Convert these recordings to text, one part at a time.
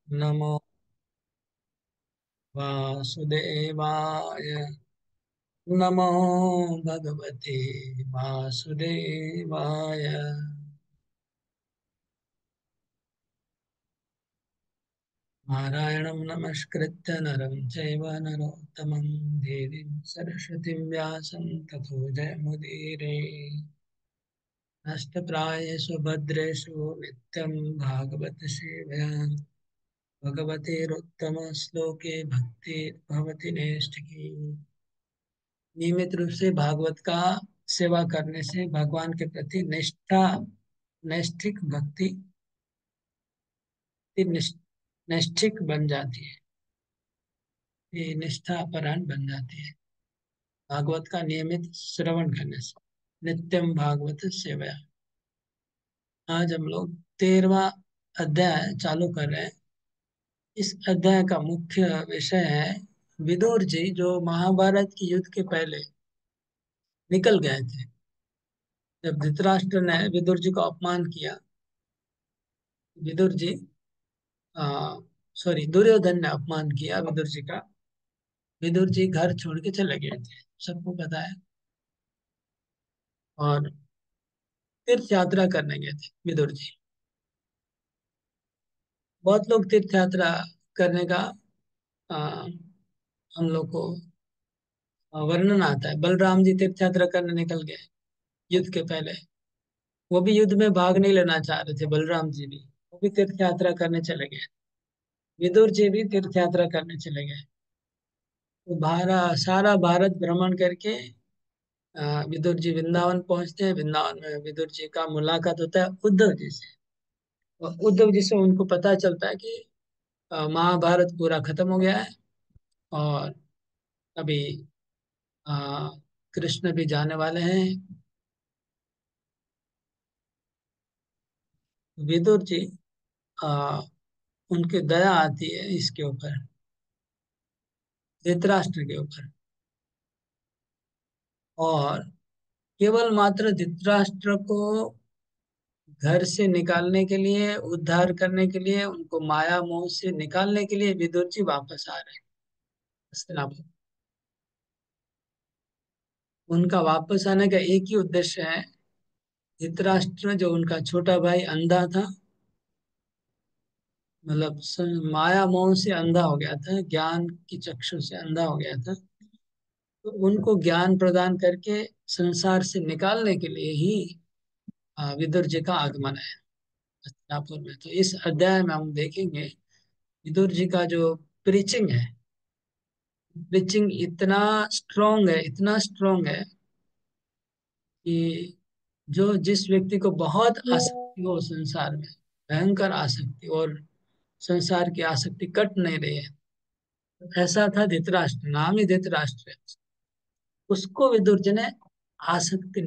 नमो वासुदेवाय। नमो भगवते वासुदेवाय। नारायणं नमस्कृत्य नरं चैव नरोत्तमं देवीं सरस्वतीं व्यासं ततो जयमुदीरये। नष्टप्रायेषु भद्रेषु नित्यं भागवत सेवया भगवतेरुत्तमश्लोके भक्ति भवति नैष्ठिकी। नियमित रूप से भागवत का सेवा करने से भगवान के प्रति नैष्ठिक भक्ति नैष्ठिक बन जाती है। ये निष्ठा परायण बन जाती है भागवत का नियमित श्रवण करने से। नित्यम भागवत सेवया। आज हम लोग 13वां अध्याय चालू कर रहे हैं। इस अध्याय का मुख्य विषय है विदुर जी जो महाभारत के युद्ध के पहले निकल गए थे। जब धृतराष्ट्र ने विदुर जी को अपमान किया, विदुर जी सॉरी दुर्योधन ने अपमान किया विदुर जी का। विदुर जी घर छोड़ के चले गए थे, सबको पता है। और तीर्थ यात्रा करने गए थे विदुर जी। बहुत लोग तीर्थ यात्रा करने का आ, हम लोग को वर्णन आता है। बलराम जी तीर्थ यात्रा करने निकल गए युद्ध के पहले। वो भी युद्ध में भाग नहीं लेना चाह रहे थे, बलराम जी भी। वो भी तीर्थ यात्रा करने चले गए। विदुर जी भी तीर्थ यात्रा करने चले गए। तो सारा भारत भ्रमण करके विदुर जी वृंदावन पहुंचते हैं। वृंदावन में विदुर जी का मुलाकात होता है उद्धव जी से। और उद्धव जी से उनको पता चलता है कि महाभारत पूरा खत्म हो गया है। और अभी अ, कृष्ण भी जाने वाले हैं। विदुर जी अ, उनकी दया आती है इसके ऊपर, धृतराष्ट्र के ऊपर। और केवल मात्र धृतराष्ट्र को घर से निकालने के लिए, उद्धार करने के लिए, उनको माया मोह से निकालने के लिए विदुर जी वापस आ रहे हैं हस्तिनापुर। उनका वापस आने का एक ही उद्देश्य है। धृतराष्ट्र जो उनका छोटा भाई अंधा था, मतलब माया मोह से अंधा हो गया था, ज्ञान की चक्षु से अंधा हो गया था। तो उनको ज्ञान प्रदान करके संसार से निकालने के लिए ही विदुर जी का आगमन है हस्तिनापुर में। तो इस अध्याय में हम देखेंगे विदुर जी का जो प्रीचिंग है। प्रीचिंग इतना स्ट्रोंग है, इतना स्ट्रोंग है कि जो जिस व्यक्ति को बहुत आसक्ति हो संसार में, भयंकर आसक्ति, और संसार की आसक्ति कट नहीं रही है। ऐसा था धृतराष्ट्र, नाम ही धृतराष्ट्र है। उसको विदुर जी ने आसक्ति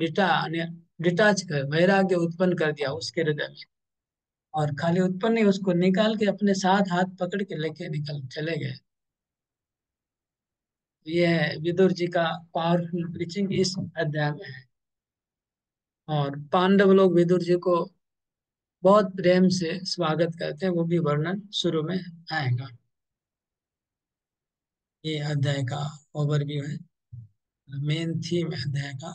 डिटाच कर, वैराग्य उत्पन्न कर दिया उसके हृदय में। और खाली उत्पन्न नहीं, उसको निकाल के अपने साथ हाथ पकड़ के लेके निकल चले गए। ये है विदुर जी का पावरफुल प्रीचिंग इस अध्याय में है। और पांडव लोग विदुर जी को बहुत प्रेम से स्वागत करते हैं, वो भी वर्णन शुरू में आएगा। ये अध्याय का ओवरव्यू है, मेन थीम है अध्याय का।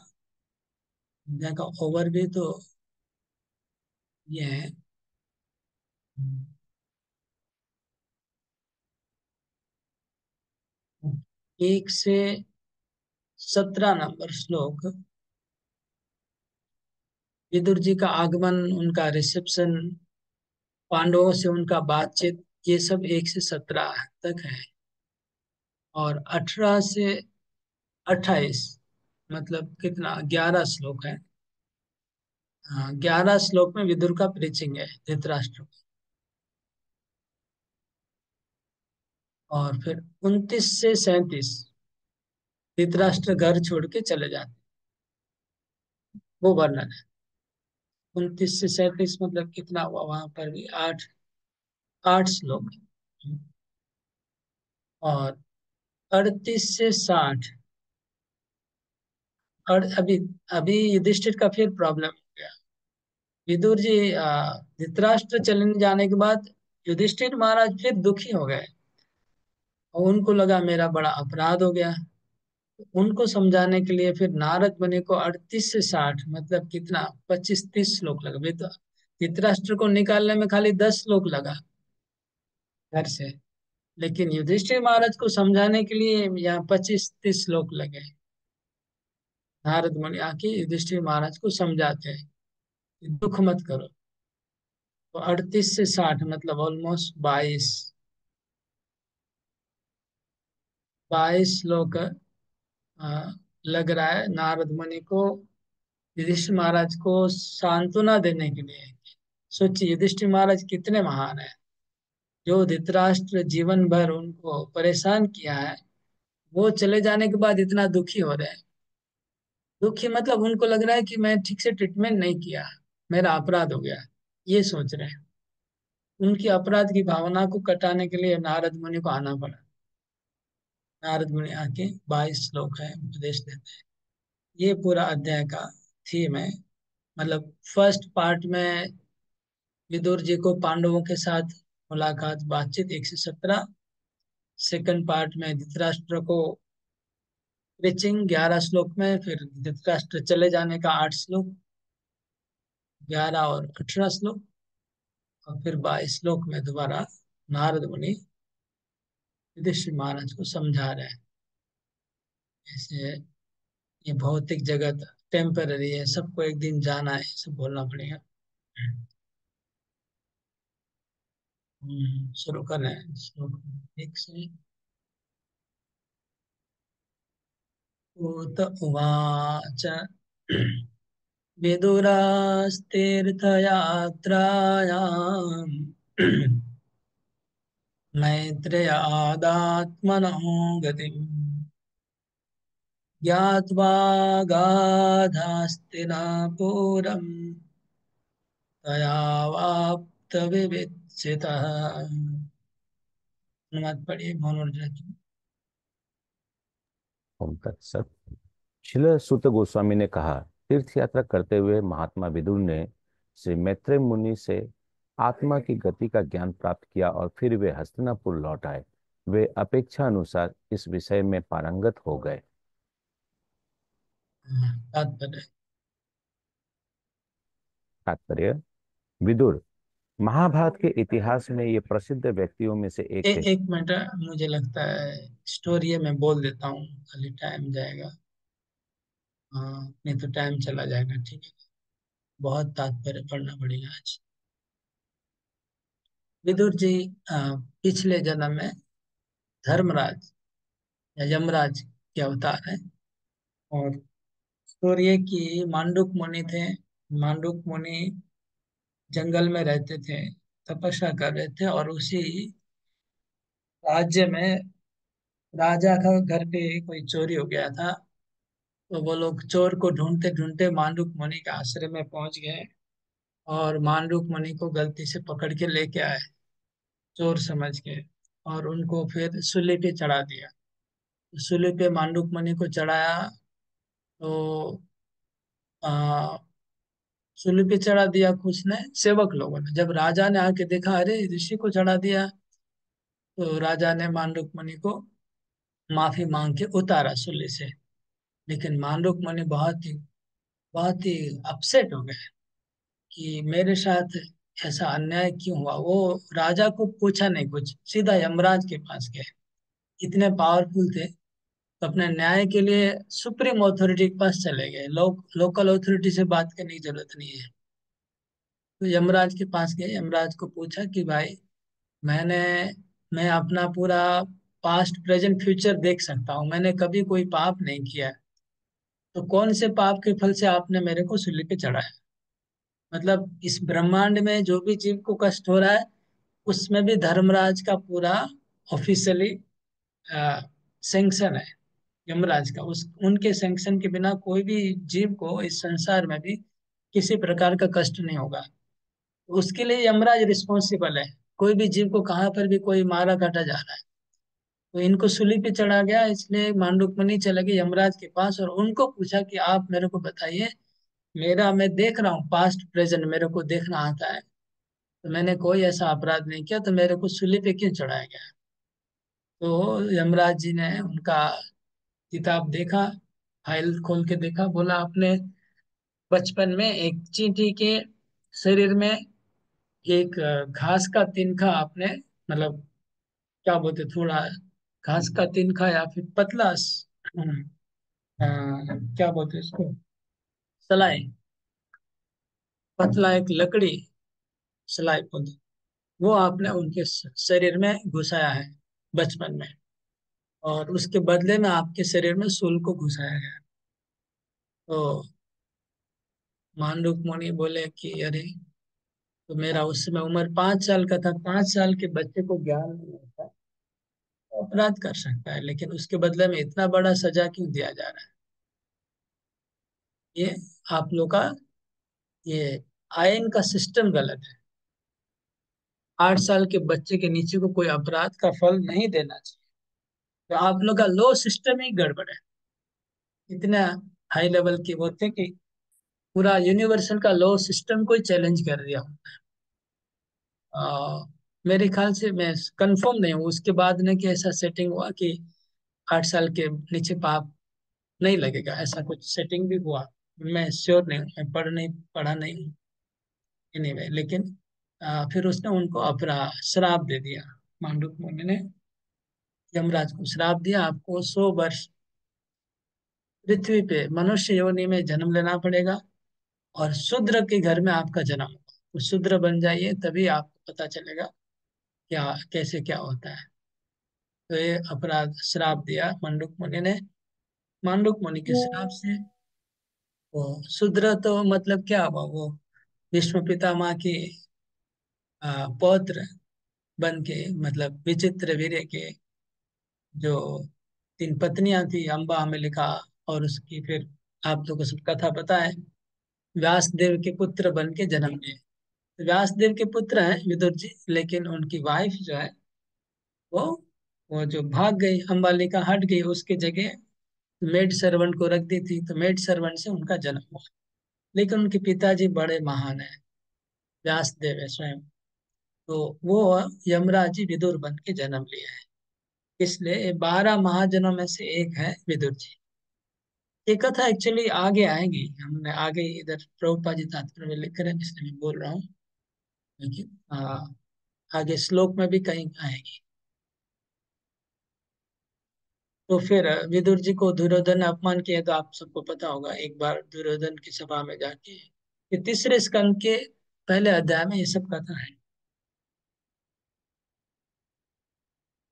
अध्याय का ओवरव्यू तो ये है। 1 से 17 नंबर श्लोक, विदुर जी का आगमन, उनका रिसेप्शन, पांडवों से उनका बातचीत, ये सब 1 से 17 तक है। और 18 से 28, मतलब कितना, 11 श्लोक है। हाँ, 11 श्लोक में विदुर का प्रीचिंग है धृतराष्ट्र को। और फिर 29 से 37 धृतराष्ट्र घर छोड़ के चले जाते, वो वर्णन है। 29 से 37 मतलब कितना हुआ, वहां पर भी 8 8 श्लोक। और 38 से 60, और अभी अभी युधिष्ठिर का फिर प्रॉब्लम हो गया। विदुर जी धृतराष्ट्र चले जाने के बाद युधिष्ठिर महाराज फिर दुखी हो गए और उनको लगा मेरा बड़ा अपराध हो गया। उनको समझाने के लिए फिर नारद मुनि को 38 से 60, मतलब कितना, 25-30 श्लोक लगे। तो धृतराष्ट्र को निकालने में खाली 10 श्लोक लगा घर से, लेकिन युधिष्ठिर महाराज को समझाने के लिए यहाँ 25-30 श्लोक लगे। नारद मुनि आके युधिष्ठिर महाराज को समझाते हैं कि दुख मत करो। तो 38 से 60 मतलब ऑलमोस्ट 22 श्लोक लग रहा है नारद मुनि को युधिष्ठिर महाराज को सांत्वना देने के लिए। सोचिए युधिष्ठिर महाराज कितने महान है। जो धृतराष्ट्र जीवन भर उनको परेशान किया है, वो चले जाने के बाद इतना दुखी हो रहे हैं। दुखी मतलब उनको लग रहा है कि मैं ठीक से ट्रीटमेंट नहीं किया, मेरा अपराध हो गया, ये सोच रहे हैं। उनकी अपराध की भावना को कटाने के लिए नारद मुनि को आना पड़ा। नारद मुनि आके 22 श्लोक है उपदेश देते हैं। ये पूरा अध्याय का थीम है। मतलब फर्स्ट पार्ट में विदुर जी को पांडवों के साथ मुलाकात बातचीत 1 से 17। सेकंड पार्ट में धृतराष्ट्र को प्रीचिंग 11 श्लोक में, फिर धृतराष्ट्र चले जाने का 8 श्लोक, 11 और 18 श्लोक, और फिर 22 श्लोक में दोबारा नारद मुनि युधिष्ठिर महाराज को समझा रहे हैं। ऐसे ये भौतिक जगत टेम्पररी है, सबको एक दिन जाना है, सब बोलना पड़ेगा। शुरू कर रहे हैं श्लोक 1 से। उत उवाच विदुरस्तीर्थयात्रायाम् मैत्रेयादात्मनो गतिम् ज्ञात्वा गाधास्तिनापुरम् तयावाप्तविविच्युतः। अनुवाद पढ़िए मनोरंजन की। ओम तत्सत। श्रील सुत गोस्वामी ने कहा, तीर्थ यात्रा करते हुए महात्मा विदुर ने श्री मैत्रेय मुनि से आत्मा की गति का ज्ञान प्राप्त किया और फिर वे हस्तिनापुर लौट आए। वे अपेक्षा अनुसार इस विषय में पारंगत हो गए। तात्पर्य। तात्पर्य। विदुर महाभारत के इतिहास में ये प्रसिद्ध व्यक्तियों में से एक थे। एक मिनट, मुझे लगता है स्टोरी में बोल देता हूँ, खाली टाइम जाएगा। हाँ, नहीं तो टाइम चला जाएगा। ठीक है, बहुत तात्पर्य पढ़ना पड़ेगा आज। विदुर जी पिछले जन्म में धर्मराज या यमराज के अवतार है। और स्टोरी है कि मांडुक मुनि थे। मांडुक मुनि जंगल में रहते थे, तपस्या कर रहे थे, और उसी राज्य में राजा का घर पे कोई चोरी हो गया था। तो वो लोग चोर को ढूंढते ढूंढते मांडुक मुनि के आश्रम में पहुंच गए, और मांडुक मुनि को गलती से पकड़ के लेके आए, चोर समझ के। और उनको फिर सूली पे चढ़ा दिया। सूली पे मांडुक मुनि को चढ़ाया। तो आ, सूली पे चढ़ा दिया कुछ ने सेवक लोगों ने। जब राजा ने आके देखा, अरे ऋषि को चढ़ा दिया, तो राजा ने मांडुक मुनि को माफी मांग के उतारा सूली से। लेकिन मांडुक मुनि बहुत ही अपसेट हो गए कि मेरे साथ ऐसा अन्याय क्यों हुआ। वो राजा को पूछा नहीं कुछ, सीधा यमराज के पास गए। इतने पावरफुल थे, तो अपने न्याय के लिए सुप्रीम अथॉरिटी के पास चले गए। लोकल अथॉरिटी से बात करने की जरूरत नहीं है। तो यमराज के पास गए, यमराज को पूछा कि भाई, मैंने मैं अपना पूरा पास्ट प्रेजेंट फ्यूचर देख सकता हूँ, मैंने कभी कोई पाप नहीं किया है, तो कौन से पाप के फल से आपने मेरे को सूली पे चढ़ाया। मतलब इस ब्रह्मांड में जो भी जीव को कष्ट हो रहा है, उसमें भी धर्मराज का पूरा ऑफिशियली सैंक्शन है, यमराज का। उस उनके सैंक्शन के बिना कोई भी जीव को इस संसार में भी किसी प्रकार का कष्ट नहीं होगा। तो उसके लिए यमराज रिस्पॉन्सिबल है। कोई भी जीव को कहाँ पर भी कोई मारा काटा जा रहा है, तो इनको सूली पे चढ़ा गया। इसलिए मांडुक मुनि चले गए यमराज के पास और उनको पूछा कि आप मेरे को बताइए, मैं देख रहा हूँ पास्ट प्रेजेंट, मेरे को देखना आता है, तो मैंने कोई ऐसा अपराध नहीं किया, तो मेरे को सूली पे क्यों चढ़ाया गया? तो यमराज जी ने उनका किताब देखा, फाइल खोल के देखा, बोला आपने बचपन में एक चींटी के शरीर में एक घास का तिनका आपने, मतलब क्या बोलते, थोड़ा घास का तिनका या फिर पतला क्या बोलते इसको, सलाई, पतला एक लकड़ी, सलाई बोलते, वो आपने उनके शरीर में घुसाया है बचपन में, और उसके बदले में आपके शरीर में सूल को घुसाया गया। तो मांडूक मुनि बोले कि अरे, तो मेरा उस समय उम्र 5 साल का था, 5 साल के बच्चे को ज्ञान नहीं होता, वो अपराध कर सकता है, लेकिन उसके बदले में इतना बड़ा सजा क्यों दिया जा रहा है? ये आप लोग का ये आयन का सिस्टम गलत है। 8 साल के बच्चे के नीचे को कोई अपराध का फल नहीं देना चाहिए। तो आप लोग का लॉ सिस्टम ही गड़बड़ है। इतना हाई लेवल के वो थे कि पूरा यूनिवर्सल का लॉ सिस्टम को ही चैलेंज कर दिया। मेरे ख्याल से, मैं कंफर्म नहीं हूँ उसके बाद ने कि ऐसा सेटिंग हुआ कि 8 साल के नीचे पाप नहीं लगेगा, ऐसा कुछ सेटिंग भी हुआ। मैं श्योर नहीं हूँ, मैं पढ़ा नहीं हूँ। एनीवे, लेकिन फिर उसने उनको अपरा श्राप दे दिया। मांडूक मुनि ने यमराज को श्राप दिया, आपको 100 वर्ष पृथ्वी पे मनुष्य योनि में जन्म लेना पड़ेगा, और शूद्र के घर में आपका जन्म होगा। तो शूद्र बन जाइए, तभी आपको पता चलेगा क्या कैसे क्या होता है। तो ये अपराध श्राप दिया मांडुक मुनि ने। मांडुक मुनि के श्राप से वो शूद्र, तो मतलब क्या हुआ, वो विश्व पितामह की पौत्र बन के, मतलब विचित्र वीर्य के जो 3 पत्नियां थी, अम्बा, अमेरिका, और उसकी फिर आप लोगों को सब कथा पता है, व्यासदेव के पुत्र बन के जन्म लिए। तो व्यासदेव के पुत्र हैं विदुर जी, लेकिन उनकी वाइफ जो है, वो वो जो भाग गई, अम्बालिका हट गई, उसके जगह मेड सर्वेंट को रख दी थी, तो मेड सर्वेंट से उनका जन्म हुआ। लेकिन उनके पिताजी बड़े महान है, व्यासदेव है स्वयं। तो वो यमराज जी विदुर बन के जन्म लिया है। इसलिए ये 12 महाजनों में से एक है विदुर जी। ये कथा एक्चुअली आगे आएगी, हमने आगे इधर प्रभुपाद जी तात्पर्य में लिख रहे हैं, इसलिए मैं बोल रहा हूँ। लेकिन आगे श्लोक में भी कहीं आएगी। तो फिर विदुर जी को दुर्योधन ने अपमान किया, तो आप सबको पता होगा, एक बार दुर्योधन की सभा में जाके, ये तीसरे स्कंद के पहले अध्याय में ये सब कथा है,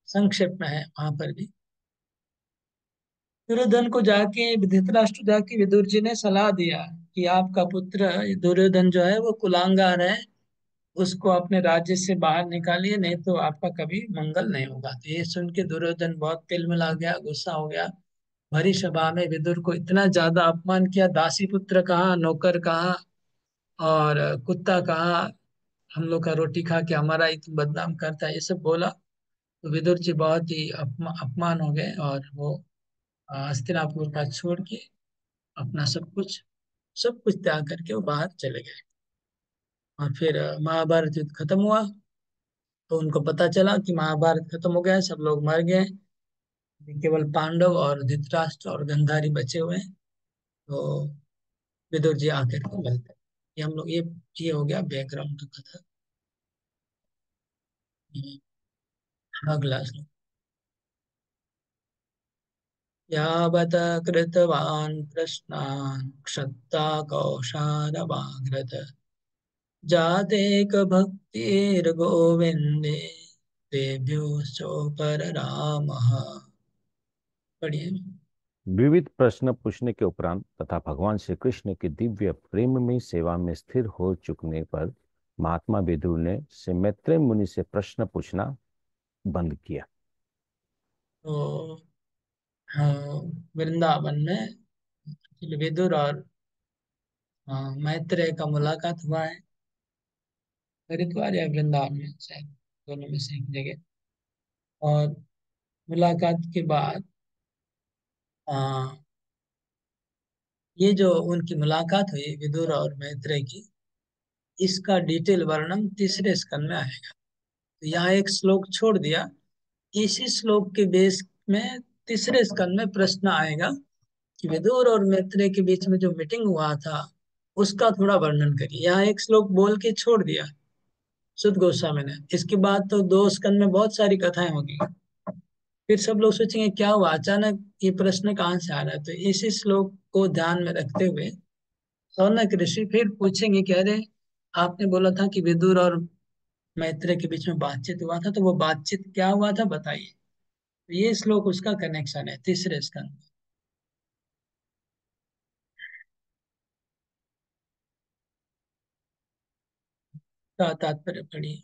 संक्षेप में है वहां पर भी। दुर्योधन को जाके, धृतराष्ट्र जाके विदुर जी ने सलाह दिया कि आपका पुत्र दुर्योधन जो है वो कुलांगार है, उसको अपने राज्य से बाहर निकालिए, नहीं तो आपका कभी मंगल नहीं होगा। तो ये सुन के दुर्योधन बहुत तिलमिला गया, गुस्सा हो गया। भरी सभा में विदुर को इतना ज्यादा अपमान किया, दासी पुत्र कहाँ, नौकर कहाँ, और कुत्ता कहाँ, हम लोग का रोटी खा के हमारा ही तुम बदनाम करता है, ये सब बोला। तो विदुर जी बहुत ही अपमान हो गए, और वो हस्तिनापुर का छोड़ के अपना सब कुछ त्याग करके वो बाहर चले गए। और फिर महाभारत युद्ध खत्म हुआ। तो उनको पता चला कि महाभारत खत्म हो गया है, सब लोग मर गए, केवल पांडव और धृतराष्ट्र और गंधारी बचे हुए हैं। तो विदुर जी आकर के मिलते हैं। ये हम लोग ये हो गया बैकग्राउंड का कथा। अगला श्लोक। यावत् कृतवान् प्रश्नान् क्षत्ता कौशारवाग्रत जातेक भक्तिर्गोविन्दे तेभ्योश्चोपर रामः। पढ़िए। विविध प्रश्न पूछने के उपरांत तथा भगवान श्री कृष्ण की दिव्य प्रेम में सेवा में स्थिर हो चुकने पर महात्मा विदुर ने श्री मैत्रेय मुनि से प्रश्न पूछना बंद किया। तो हाँ, वृंदावन में विदुर और मैत्रेय का मुलाकात हुआ है, हरिद्वार या वृंदावन में शायद, दोनों में से एक जगह। और मुलाकात के बाद आ, ये जो उनकी मुलाकात हुई विदुर और मैत्रेय की, इसका डिटेल वर्णन तीसरे स्कंद में आएगा। तो यहाँ एक श्लोक छोड़ दिया, इसी श्लोक के बेस में तीसरे स्कंद में प्रश्न आएगा कि विदुर और मैत्रेय के बीच में जो मीटिंग हुआ था उसका थोड़ा वर्णन करिए। यहाँ एक श्लोक बोल के छोड़ दिया सुत गोस्वामी ने। इसके बाद तो दो स्कंद में बहुत सारी कथाएं होगी। फिर सब लोग सोचेंगे क्या हुआ अचानक, ये प्रश्न कहाँ से आ रहा है। तो इसी श्लोक को ध्यान में रखते हुए शौनक ऋषि फिर पूछेंगे कि अरे आपने बोला था कि विदुर और मैत्रेय के बीच में बातचीत हुआ था, तो वो बातचीत क्या हुआ था बताइए। तो ये श्लोक उसका कनेक्शन है तीसरे स्कंद का। तात्पर्य पढ़िए।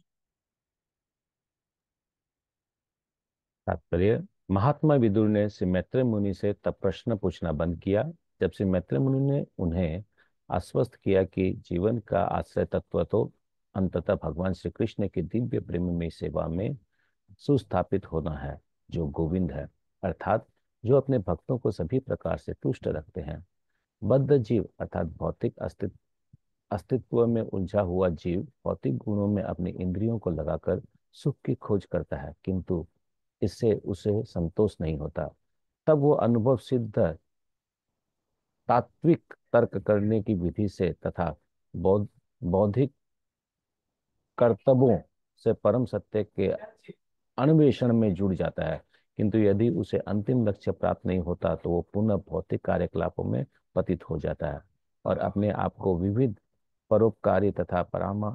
तात्पर्य। महात्मा विदुर ने श्री मैत्रेय मुनि से तब प्रश्न पूछना बंद किया जब श्री मैत्रेय मुनि ने उन्हें आश्वस्त किया कि जीवन का आश्रय तत्व तो अंततः भगवान श्री कृष्ण की दिव्य प्रेममयी सेवा में सुस्थापित होना है, जो गोविंद है, अर्थात जो अपने भक्तों को सभी प्रकार से तुष्ट रखते हैं। बद्ध जीव अर्थात भौतिक अस्तित्व में उलझा हुआ जीव भौतिक गुणों में अपनी इंद्रियों को लगाकर सुख की खोज करता है, किंतु इससे उसे संतोष नहीं होता। तब वो अनुभव सिद्ध तात्विक तर्क करने की विधि से तथा बौद्धिक कर्तव्यों से परम सत्य के अन्वेषण में जुड़ जाता है। किंतु यदि उसे अंतिम लक्ष्य प्राप्त नहीं होता तो वो पुनः भौतिक कार्यकलापों में पतित हो जाता है और अपने आप को विविध परोपकारी तथा परामा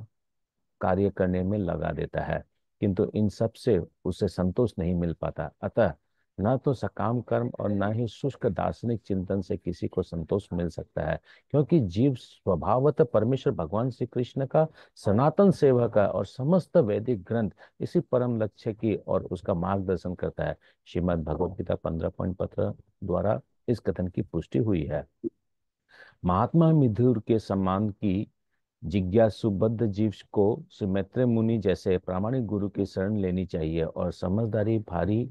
कार्य करने में लगा देता है, किंतु इन सब से उसे संतोष नहीं मिल पाता। अतः न तो सकाम कर्म और न ही शुष्क दार्शनिक चिंतन से किसी को संतोष मिल सकता है, क्योंकि जीव स्वभावतः परमेश्वर भगवान श्री कृष्ण का सनातन सेवक है और समस्त वैदिक ग्रंथ इसी परम लक्ष्य की और उसका मार्गदर्शन करता है। श्रीमद् भगवद गीता 15.15 द्वारा इस कथन की पुष्टि हुई है। महात्मा मिथुर के सम्मान की जिज्ञासुबद्ध जीव को श्री मैत्रेय मुनि जैसे प्रामाणिक गुरु की शरण लेनी चाहिए और समझदारी भारी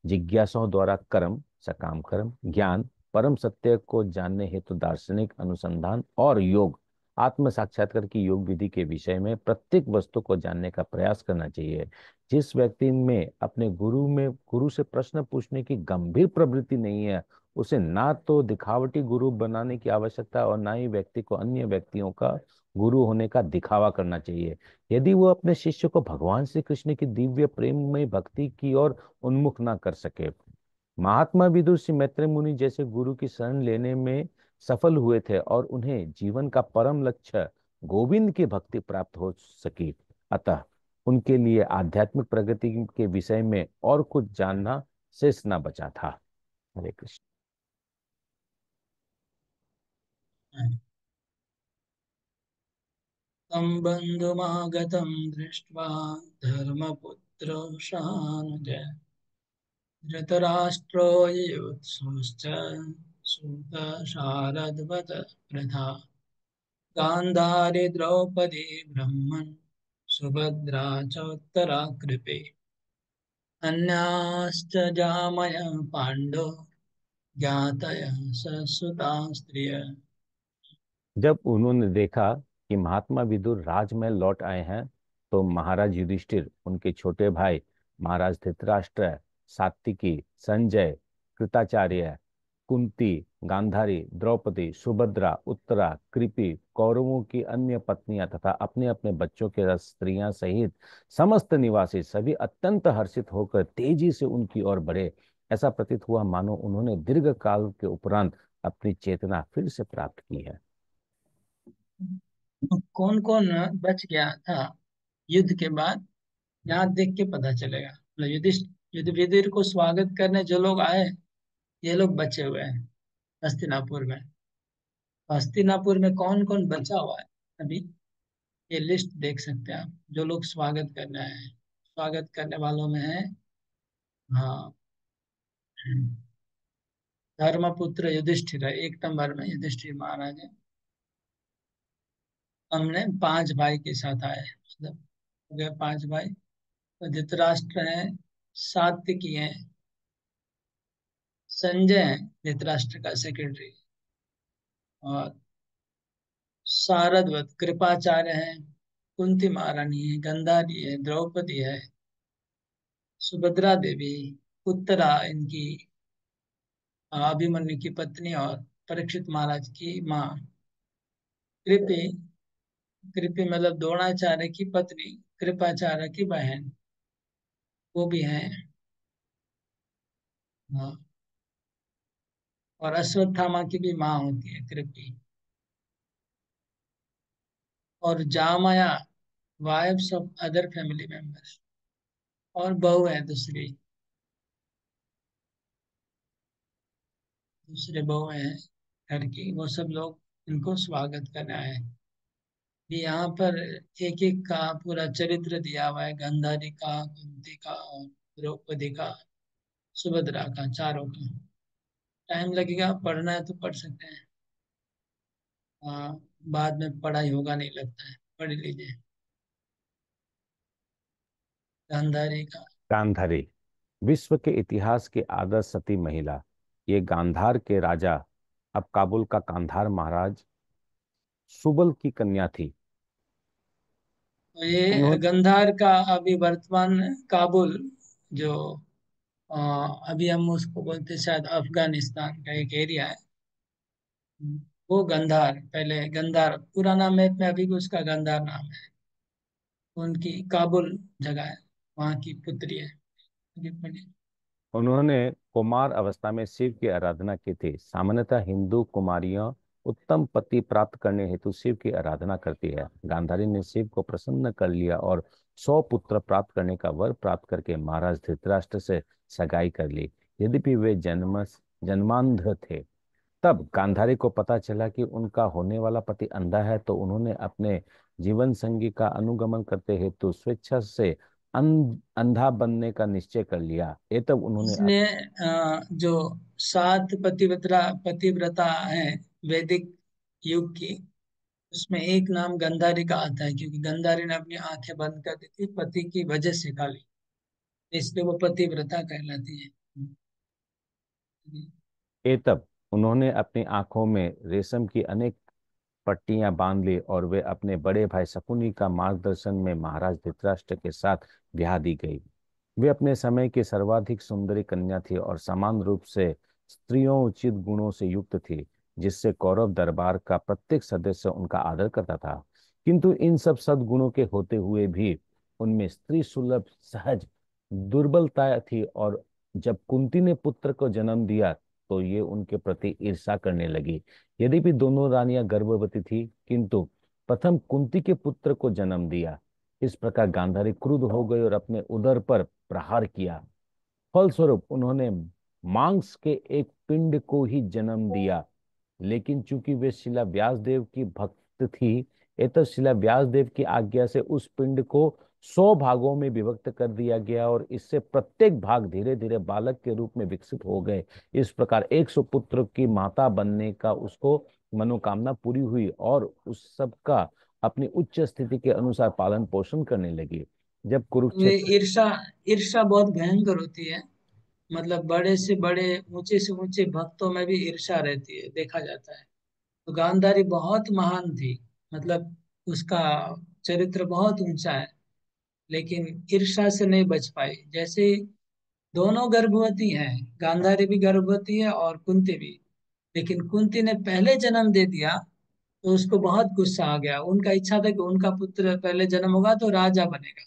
जिज्ञासाओं द्वारा कर्म, सकाम कर्म, ज्ञान, परम सत्य को जानने हेतु दार्शनिक अनुसंधान और योग, आत्म साक्षात्कार की योग विधि के विषय में प्रत्येक वस्तु को जानने का प्रयास करना चाहिए। जिस व्यक्ति में अपने गुरु से प्रश्न पूछने की गंभीर प्रवृत्ति नहीं है, उसे ना तो दिखावटी गुरु बनाने की आवश्यकता और ना ही व्यक्ति को अन्य व्यक्तियों का गुरु होने का दिखावा करना चाहिए। यदि वो अपने शिष्य को भगवान श्री कृष्ण की दिव्य प्रेम में भक्ति की ओर उन्मुख ना कर सके। महात्मा विदुर श्री मैत्रेय मुनि जैसे गुरु की शरण लेने में सफल हुए थे और उन्हें जीवन का परम लक्ष्य गोविंद की भक्ति प्राप्त हो सकी। अतः उनके लिए आध्यात्मिक प्रगति के विषय में और कुछ जानना शेष न बचा था। हरे कृष्ण। तं बन्धुमागतं दृष्ट्वा धर्मपुत्र शानुज धृतराष्ट्रो युत्सुश्च सूतशारद्वत प्रथा गान्धारी द्रौपदी ब्रह्मन् सुभद्रा चोत्तराकृपे अन्याश्च जामय पाण्डो ज्ञातयः ससुता स्त्रिय। जब उन्होंने देखा कि महात्मा विदुर राजमहल लौट आए हैं, तो महाराज युधिष्ठिर, उनके छोटे भाई महाराज धृतराष्ट्र, सात्विकी, संजय, कृताचार्य, कुंती, गांधारी, द्रौपदी, सुभद्रा, उत्तरा, कृपि, कौरवों की अन्य पत्नियां तथा अपने अपने बच्चों के स्त्रियां सहित समस्त निवासी सभी अत्यंत हर्षित होकर तेजी से उनकी ओर बढ़े। ऐसा प्रतीत हुआ मानो उन्होंने दीर्घ काल के उपरांत अपनी चेतना फिर से प्राप्त की है। कौन कौन बच गया था युद्ध के बाद, यहाँ देख के पता चलेगा। मतलब युधिष्ठिर को स्वागत करने जो लोग आए, ये लोग बचे हुए हैं हस्तिनापुर में। हस्तिनापुर में कौन कौन बचा हुआ है अभी, ये लिस्ट देख सकते हैं आप। जो लोग स्वागत करने आए हैं, स्वागत करने वालों में है, हाँ, धर्मपुत्र युधिष्ठिर है एक नंबर में। युधिष्ठिर महाराज है। हमने 5 भाई के साथ आए, मतलब हो गए 5 भाई। तो धृतराष्ट्र है, सात्विकी है, संजय है धृतराष्ट्र का सेक्रेटरी, और सारद्वत कृपाचार्य है, कुंती महारानी है, गांधारी है, द्रौपदी है, सुभद्रा देवी, उत्तरा इनकी अभिमन्यु की पत्नी और परीक्षित महाराज की माँ, कृपि, कृपि मतलब द्रोणाचार्य की पत्नी, कृपाचार्य की बहन, वो भी है। हाँ, और अश्वत्थामा की भी माँ होती है कृपि। और जामाया, wives of other family members, और बहू है दूसरी, दूसरे बहू हैं घर की, वो सब लोग इनको स्वागत करने आए हैं। भी यहाँ पर एक एक का पूरा चरित्र दिया हुआ है, गांधारी का, कुंती का और द्रौपदी का, सुभद्रा का, चारों का। टाइम लगेगा, पढ़ना है तो पढ़ सकते हैं। बाद में पढ़ाई होगा नहीं लगता है, पढ़ लीजिए गांधारी का। गांधारी विश्व के इतिहास की आदर्श सती महिला। ये गांधार के राजा, अब काबुल का कांधार महाराज सुबल की कन्या थी। तो ये उन्होंने गंधार का अभी वर्तमान काबुल, जो अ, अभी हम उसको बोलते हैं शायद अफगानिस्तान का एक एरिया है। वो गंधार, पहले गंधार पुराना मैप में अभी भी उसका गंधार नाम है। उनकी काबुल जगह है, वहाँ की पुत्री है। आगे बढ़िए। उन्होंने कुमार अवस्था में शिव की आराधना की थी। सामान्यतः हिंदू कुमारियां उत्तम पति प्राप्त करने हेतु शिव की आराधना करती है। गांधारी ने शिव को प्रसन्न कर लिया और 100 पुत्र प्राप्त करने का वर प्राप्त करके महाराज धृतराष्ट्र से सगाई कर ली। यद्यपि वे जन्मांध थे। तब गांधारी को पता चला कि उनका होने वाला पति अंधा है, तो उन्होंने अपने जीवन संगी का अनुगमन करते हेतु स्वेच्छा से अंधा बनने का निश्चय कर लिया। ये तब उन्होंने इसने जो 7 पतिव्रता है वैदिक युग की, उसमें एक नाम गंधारी का आता है, क्योंकि गंधारी ने अपनी आंखें बंद कर दी थी पति की वजह से खाली, इसलिए वो पतिव्रता कहलाती है। ये तब उन्होंने अपनी आंखों में रेशम की अनेक पट्टियां बांध ली और वे अपने बड़े भाई शकुनी का मार्गदर्शन में महाराज धृतराष्ट्र के साथ ब्याह दी गई। वे अपने समय की सर्वाधिक सुंदरी कन्या थी और समान रूप से स्त्रियों उचित गुणों से युक्त थी, जिससे कौरव दरबार का प्रत्येक सदस्य उनका आदर करता था। किंतु इन सब सद्गुणों के होते हुए भी उनमें स्त्री सुलभ सहज दुर्बलता थी, और जब कुंती ने पुत्र को जन्म दिया तो ये उनके प्रति ईर्षा करने लगी। यद्यपि दोनों रानियां गर्भवती थी, किंतु प्रथम कुंती के पुत्र को जन्म दिया। इस प्रकार गांधारी क्रुद्ध हो गई और अपने उदर पर प्रहार किया। फलस्वरूप उन्होंने मांस के एक पिंड को ही जन्म दिया। लेकिन चूंकि वे शिला व्यासदेव की भक्त थी, अतः शिला व्यासदेव की आज्ञा से उस पिंड को 100 भागों में विभक्त कर दिया गया और इससे प्रत्येक भाग धीरे धीरे बालक के रूप में विकसित हो गए। इस प्रकार 100 पुत्र की माता बनने का उसको मनोकामना पूरी हुई और उस सब का अपनी उच्च स्थिति के अनुसार पालन पोषण करने लगी। जब वे कुरुक्षेत्र ईर्षा, ईर्षा बहुत भयंकर होती है। मतलब बड़े से बड़े, ऊंचे से ऊंचे भक्तों में भी ईर्षा रहती है, देखा जाता है। तो गांधारी बहुत महान थी, मतलब उसका चरित्र बहुत ऊंचा है, लेकिन ईर्षा से नहीं बच पाई। जैसे दोनों गर्भवती हैं, गांधारी भी गर्भवती है और कुंती भी, लेकिन कुंती ने पहले जन्म दे दिया, तो उसको बहुत गुस्सा आ गया। उनका इच्छा था कि उनका पुत्र पहले जन्म होगा तो राजा बनेगा,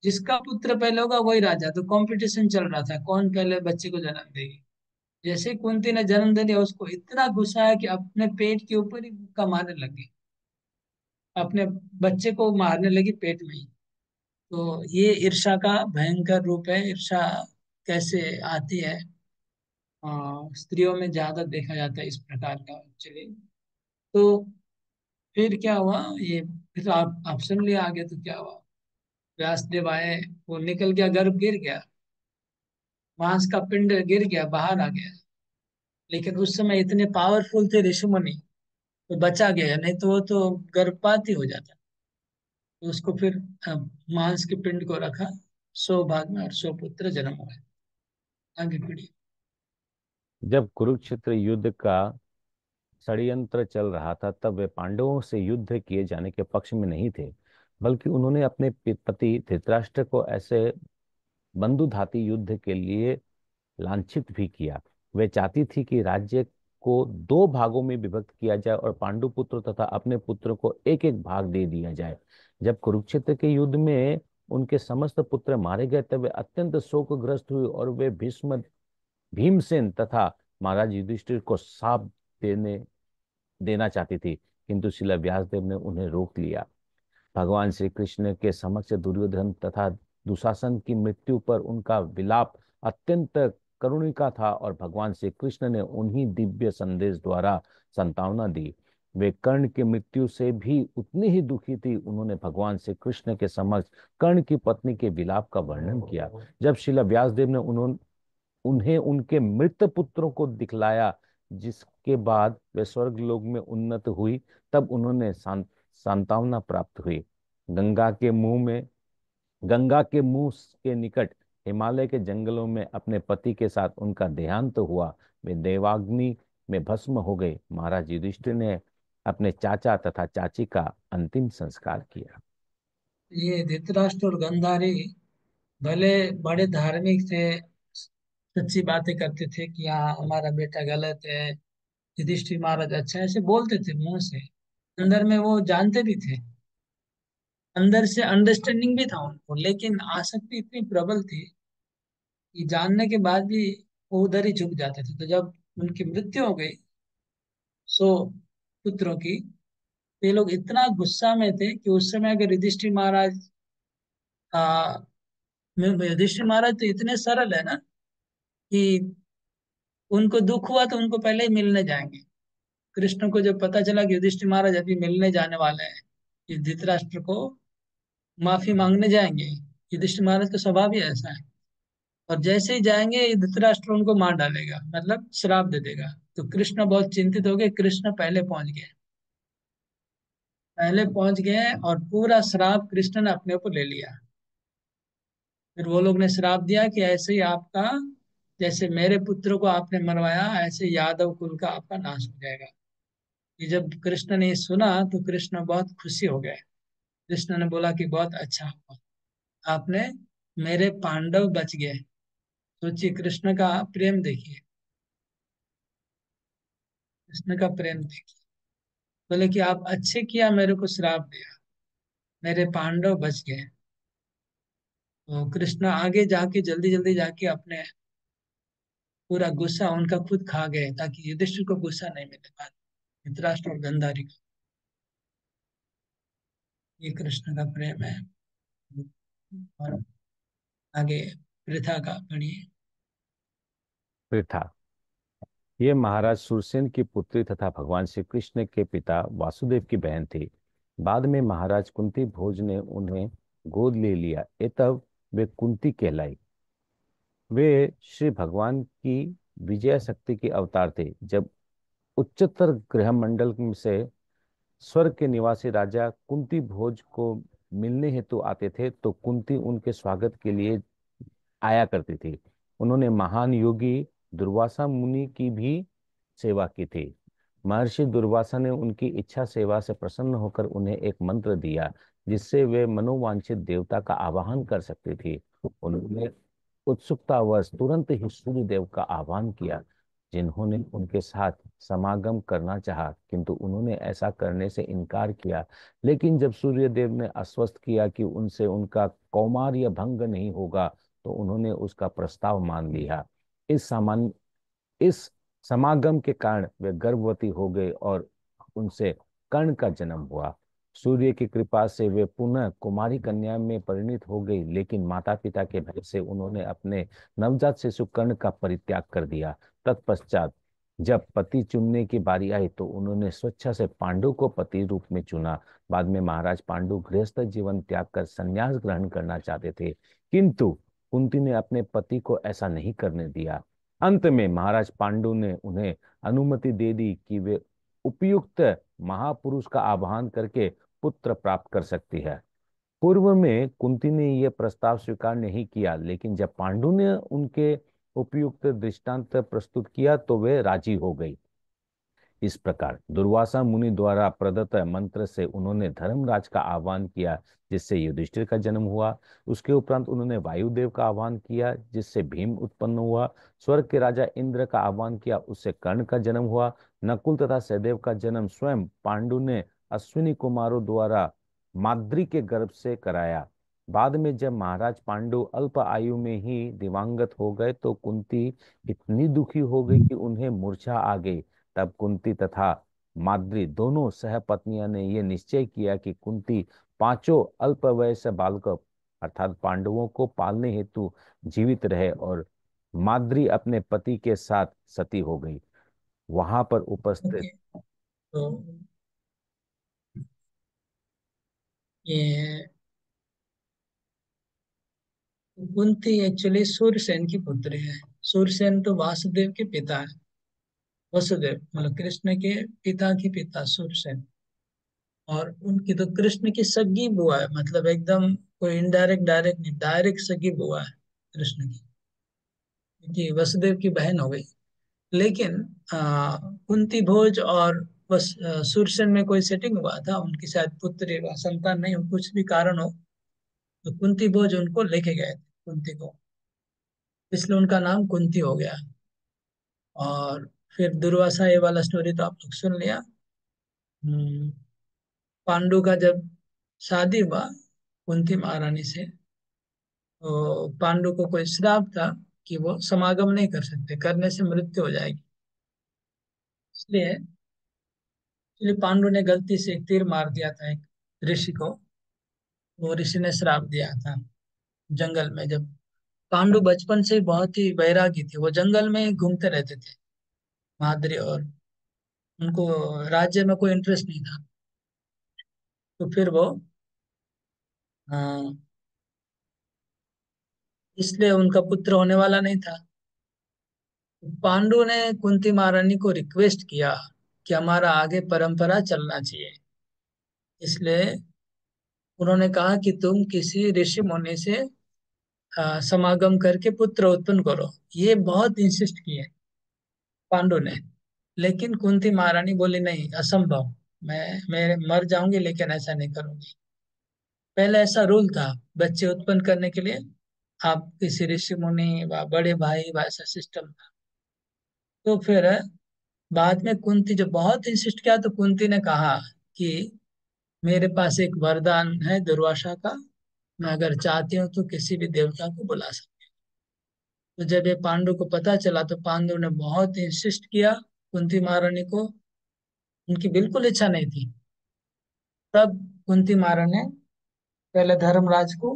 जिसका पुत्र पहले होगा वही राजा। तो कंपटीशन चल रहा था कौन पहले बच्चे को जन्म देगी। जैसे ही कुंती ने जन्म दे दिया, उसको इतना गुस्सा आया कि अपने पेट के ऊपर ही मुक्का मारने लगी, अपने बच्चे को मारने लगी पेट में ही। तो ये ईर्षा का भयंकर रूप है। ईर्षा कैसे आती है, स्त्रियों में ज्यादा देखा जाता है इस प्रकार का एक्चुअली। तो फिर क्या हुआ ये, फिर आप सुन लिया आगे तो क्या हुआ। व्यासदेव आए, वो निकल गया, गर्भ गिर गया, मांस का पिंड गिर गया, बाहर आ गया। लेकिन उस समय इतने पावरफुल थे ऋषि मुनि, तो बचा गया, नहीं तो वो तो गर्भपात ही हो जाता। तो उसको फिर अ, मांस के पिंड को रखा 100 भाग में और 100 पुत्र जन्म हुए। आगे बढ़िए। जब कुरुक्षेत्र युद्ध का षड्यंत्र चल रहा था, तब वे पांडवों से युद्ध किए जाने के पक्ष में नहीं थे। बल्कि उन्होंने अपने पति धृतराष्ट्र को ऐसे बंधुघाती युद्ध के लिए लांछित भी किया। वे चाहती थी कि राज्य को दो भागों में विभक्त किया जाए और पांडु पुत्र तथा अपने पुत्र को एक एक भाग दे दिया जाए। जब कुरुक्षेत्र के युद्ध में उनके समस्त पुत्र मारे गए तब वे अत्यंत शोकग्रस्त हुए और वे भीष्म भीमसेन तथा महाराज युधिष्ठिर को शाप देने देना चाहती थी, किंतु शिला व्यासदेव ने उन्हें रोक लिया। भगवान श्री कृष्ण के समक्ष दुर्योधन तथा दुशासन की मृत्यु पर उनका विलाप अत्यंत करुणिका था और भगवान श्री कृष्ण ने उन्हीं दिव्य संदेश द्वारा सांत्वना दी। वे कर्ण की मृत्यु से भी उतनी ही दुखी थी। उन्होंने भगवान श्री कृष्ण के समक्ष कर्ण की पत्नी के विलाप का वर्णन किया। जब शिला व्यासदेव ने उन्हें उनके मृत पुत्रों को दिखलाया, जिसके बाद वे स्वर्ग लोक में उन्नत हुई, तब उन्होंने सांत्वना प्राप्त हुई। गंगा के मुंह में गंगा के मुंह के निकट हिमालय के जंगलों में अपने पति के साथ उनका देहांत हुआ। वे देवाग्नि में भस्म हो गए। महाराज युधिष्ठिर ने अपने चाचा तथा चाची का अंतिम संस्कार किया। ये धृतराष्ट्र और गांधारी भले बड़े धार्मिक थे, सच्ची बातें करते थे कि हाँ हमारा बेटा गलत है, युधिष्ठिर महाराज अच्छा है, ऐसे बोलते थे मुंह से। अंदर में वो जानते भी थे, अंदर से अंडरस्टैंडिंग भी था उनको, लेकिन आसक्ति इतनी प्रबल थी कि जानने के बाद भी वो उधर ही झुक जाते थे। तो जब उनकी मृत्यु हो गई 100 पुत्रों की, तो ये लोग इतना गुस्सा में थे कि उस समय अगर युधिष्ठिर महाराज आ, युधिष्ठिर महाराज तो इतने सरल है ना कि उनको दुख हुआ तो उनको पहले ही मिलने जाएंगे। कृष्ण को जब पता चला कि युधिष्ठिर महाराज अभी मिलने जाने वाले हैं, कि धृतराष्ट्र को माफी मांगने जाएंगे, युधिष्ठिर महाराज का स्वभाव ही ऐसा है, और जैसे ही जाएंगे ये धृतराष्ट्र उनको मार डालेगा, मतलब श्राप दे देगा। तो कृष्ण बहुत चिंतित हो गए, कृष्ण पहले पहुंच गए और पूरा श्राप कृष्ण ने अपने ऊपर ले लिया। फिर वो लोग ने श्राप दिया कि ऐसे ही आपका, जैसे मेरे पुत्रों को आपने मरवाया, ऐसे यादव कुल का आपका नाश हो जाएगा। ये जब कृष्ण ने ये सुना तो कृष्ण बहुत खुशी हो गए। कृष्ण ने बोला कि बहुत अच्छा हुआ, आपने, मेरे पांडव बच गए। सोचिए कृष्ण का प्रेम देखिए, कृष्ण का प्रेम देखिए। बोले कि आप अच्छे किया, मेरे को श्राप दिया, मेरे पांडव बच गए। तो कृष्ण आगे जाके जल्दी जल्दी जाके अपने पूरा गुस्सा उनका खुद खा गए, ताकि युधिष्ठिर को गुस्सा नहीं मिले बाद में, धृतराष्ट्र और गंधारी का। ये कृष्ण का प्रेम है। और आगे वृथा का पढ़िए। फिर था, ये महाराज सुरसेन की पुत्री तथा भगवान श्री कृष्ण के पिता वासुदेव की बहन थी। बाद में महाराज कुंती भोज ने उन्हें गोद ले लिया, तब वे कुंती कहलाई। वे श्री भगवान की विजय शक्ति के अवतार थे। जब उच्चतर गृह मंडल से स्वर्ग के निवासी राजा कुंती भोज को मिलने हेतु आते थे, तो कुंती उनके स्वागत के लिए आया करती थी। उन्होंने महान योगी दुर्वासा मुनि की भी सेवा की थी। महर्षि दुर्वासा ने उनकी इच्छा सेवा से प्रसन्न होकर उन्हें एक मंत्र दिया, जिससे वे मनोवांछित देवता का आवाहन कर सकती थी। उन्होंने उत्सुकतावश तुरंत ही सूर्य देव का आह्वान किया, जिन्होंने उनके साथ समागम करना चाहा, किंतु उन्होंने ऐसा करने से इनकार किया। लेकिन जब सूर्य देव ने आश्वस्त किया कि उनसे उनका कौमार्य भंग नहीं होगा, तो उन्होंने उसका प्रस्ताव मान लिया। इस समागम के कारण वे गर्भवती हो गए और उनसे कर्ण का जन्म हुआ। सूर्य की कृपा से वे पुनः कुमारी कन्या में परिणित हो गई, लेकिन माता पिता के भय से उन्होंने अपने नवजात शिशु कर्ण का परित्याग कर दिया। तत्पश्चात जब पति चुनने की बारी आई, तो उन्होंने स्वेच्छा से पांडु को पति रूप में चुना। बाद में महाराज पांडु गृहस्थ जीवन त्याग कर संन्यास ग्रहण करना चाहते थे, किंतु कुंती ने अपने पति को ऐसा नहीं करने दिया। अंत में महाराज पांडु ने उन्हें अनुमति दे दी कि वे उपयुक्त महापुरुष का आह्वान करके पुत्र प्राप्त कर सकती है। पूर्व में कुंती ने यह प्रस्ताव स्वीकार नहीं किया, लेकिन जब पांडु ने उनके उपयुक्त दृष्टांत प्रस्तुत किया तो वे राजी हो गई। इस प्रकार दुर्वासा मुनि द्वारा प्रदत्त मंत्र से उन्होंने धर्मराज का आह्वान किया, जिससे युधिष्ठिर का जन्म हुआ। उसके उपरांत उन्होंने वायुदेव का आह्वान किया, जिससे भीम उत्पन्न हुआ। स्वर्ग के राजा इंद्र का आह्वान किया, उससे कर्ण का जन्म हुआ। नकुल तथा सहदेव का जन्म स्वयं पांडु ने अश्विनी कुमारों द्वारा माद्री के गर्भ से कराया। बाद में जब महाराज पांडु अल्प आयु में ही दिवंगत हो गए तो कुंती इतनी दुखी हो गई कि उन्हें मूर्छा आ गई। तब कुंती तथा माद्री दोनों सहपत्नियां ने यह निश्चय किया कि कुंती पांचों अल्प वयस बालकों अर्थात पांडवों को पालने हेतु जीवित रहे, और माद्री अपने पति के साथ सती हो गई। वहां पर उपस्थित ओके। तो ये कुंती एक्चुअली सूर्यसेन की पुत्री है। सूर्यसेन तो वासुदेव के पिता है। वसुदेव मतलब कृष्ण के पिता की पिता सूर्यसेन। और उनकी तो कृष्ण की सगी बुआ है, मतलब एकदम कोई इनडायरेक्ट डायरेक्ट नहीं, डायरेक्ट सगी बुआ है कृष्ण की, क्योंकि वसुदेव की बहन हो गई। लेकिन कुंती भोज और बस सूरसेन में कोई सेटिंग हुआ था, उनकी शायद पुत्र व संतान नहीं हो, कुछ भी कारण हो, तो कुंती भोज उनको लेके गए थे कुंती को, इसलिए उनका नाम कुंती हो गया। और फिर दुर्वासा ये वाला स्टोरी तो आप लोग सुन लिया। हम्म, पांडु का जब शादी हुआ कुंती महारानी से, तो पांडु को कोई श्राप था कि वो समागम नहीं कर सकते, करने से मृत्यु हो जाएगी। इसलिए इसलिए पांडु ने गलती से एक तीर मार दिया था एक ऋषि को। वो ऋषि ने श्राप दिया था जंगल में। जब पांडु बचपन से ही बहुत ही वैरागी थे, वो जंगल में ही घूमते रहते थे, महाद्री, और उनको राज्य में कोई इंटरेस्ट नहीं था। तो फिर वो हाँ, इसलिए उनका पुत्र होने वाला नहीं था। पांडु ने कुंती महारानी को रिक्वेस्ट किया कि हमारा आगे परंपरा चलना चाहिए, इसलिए उन्होंने कहा कि तुम किसी ऋषि मुनि से समागम करके पुत्र उत्पन्न करो। ये बहुत इंसिस्ट किए पांडु ने। लेकिन कुंती महारानी बोली नहीं, असंभव, मैं मर जाऊंगी लेकिन ऐसा नहीं करूंगी। पहले ऐसा रूल था, बच्चे उत्पन्न करने के लिए आप किसी ऋषि मुनि व बड़े भाई व ऐसा सिस्टम था। तो फिर बाद में कुंती जब बहुत इंसिस्ट किया तो कुंती ने कहा कि मेरे पास एक वरदान है दुर्वासा का, मैं अगर चाहती हूँ तो किसी भी देवता को बुला सकती हूँ। तो जब ये पांडु को पता चला तो पांडु ने बहुत इंसिस्ट किया कुंती महारानी को, उनकी बिल्कुल इच्छा नहीं थी। तब कुंती महारानी ने पहले धर्मराज को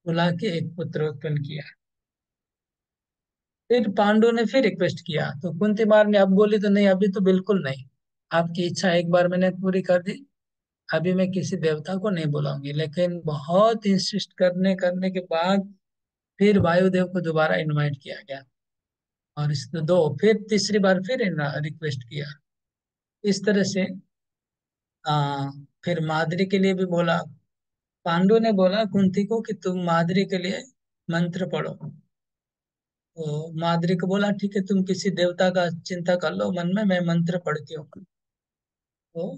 बुला के एक पुत्र उत्पन्न किया। फिर पांडु ने फिर रिक्वेस्ट किया तो कुंती महारानी अब बोली तो नहीं, अभी तो बिल्कुल नहीं, आपकी इच्छा एक बार मैंने पूरी कर दी, अभी मैं किसी देवता को नहीं बुलाऊंगी। लेकिन बहुत इंसिस्ट करने करने के बाद फिर वायुदेव को दोबारा इनवाइट किया गया, और इस दो फिर तीसरी बार फिर रिक्वेस्ट किया। इस तरह से आ, फिर माद्री के लिए भी बोला। पांडु ने बोला कुंती को कि तुम माद्री के लिए मंत्र पढ़ो। तो माद्री को बोला ठीक है, तुम किसी देवता का चिंता कर लो मन में, मैं मंत्र पढ़ती हूँ। तो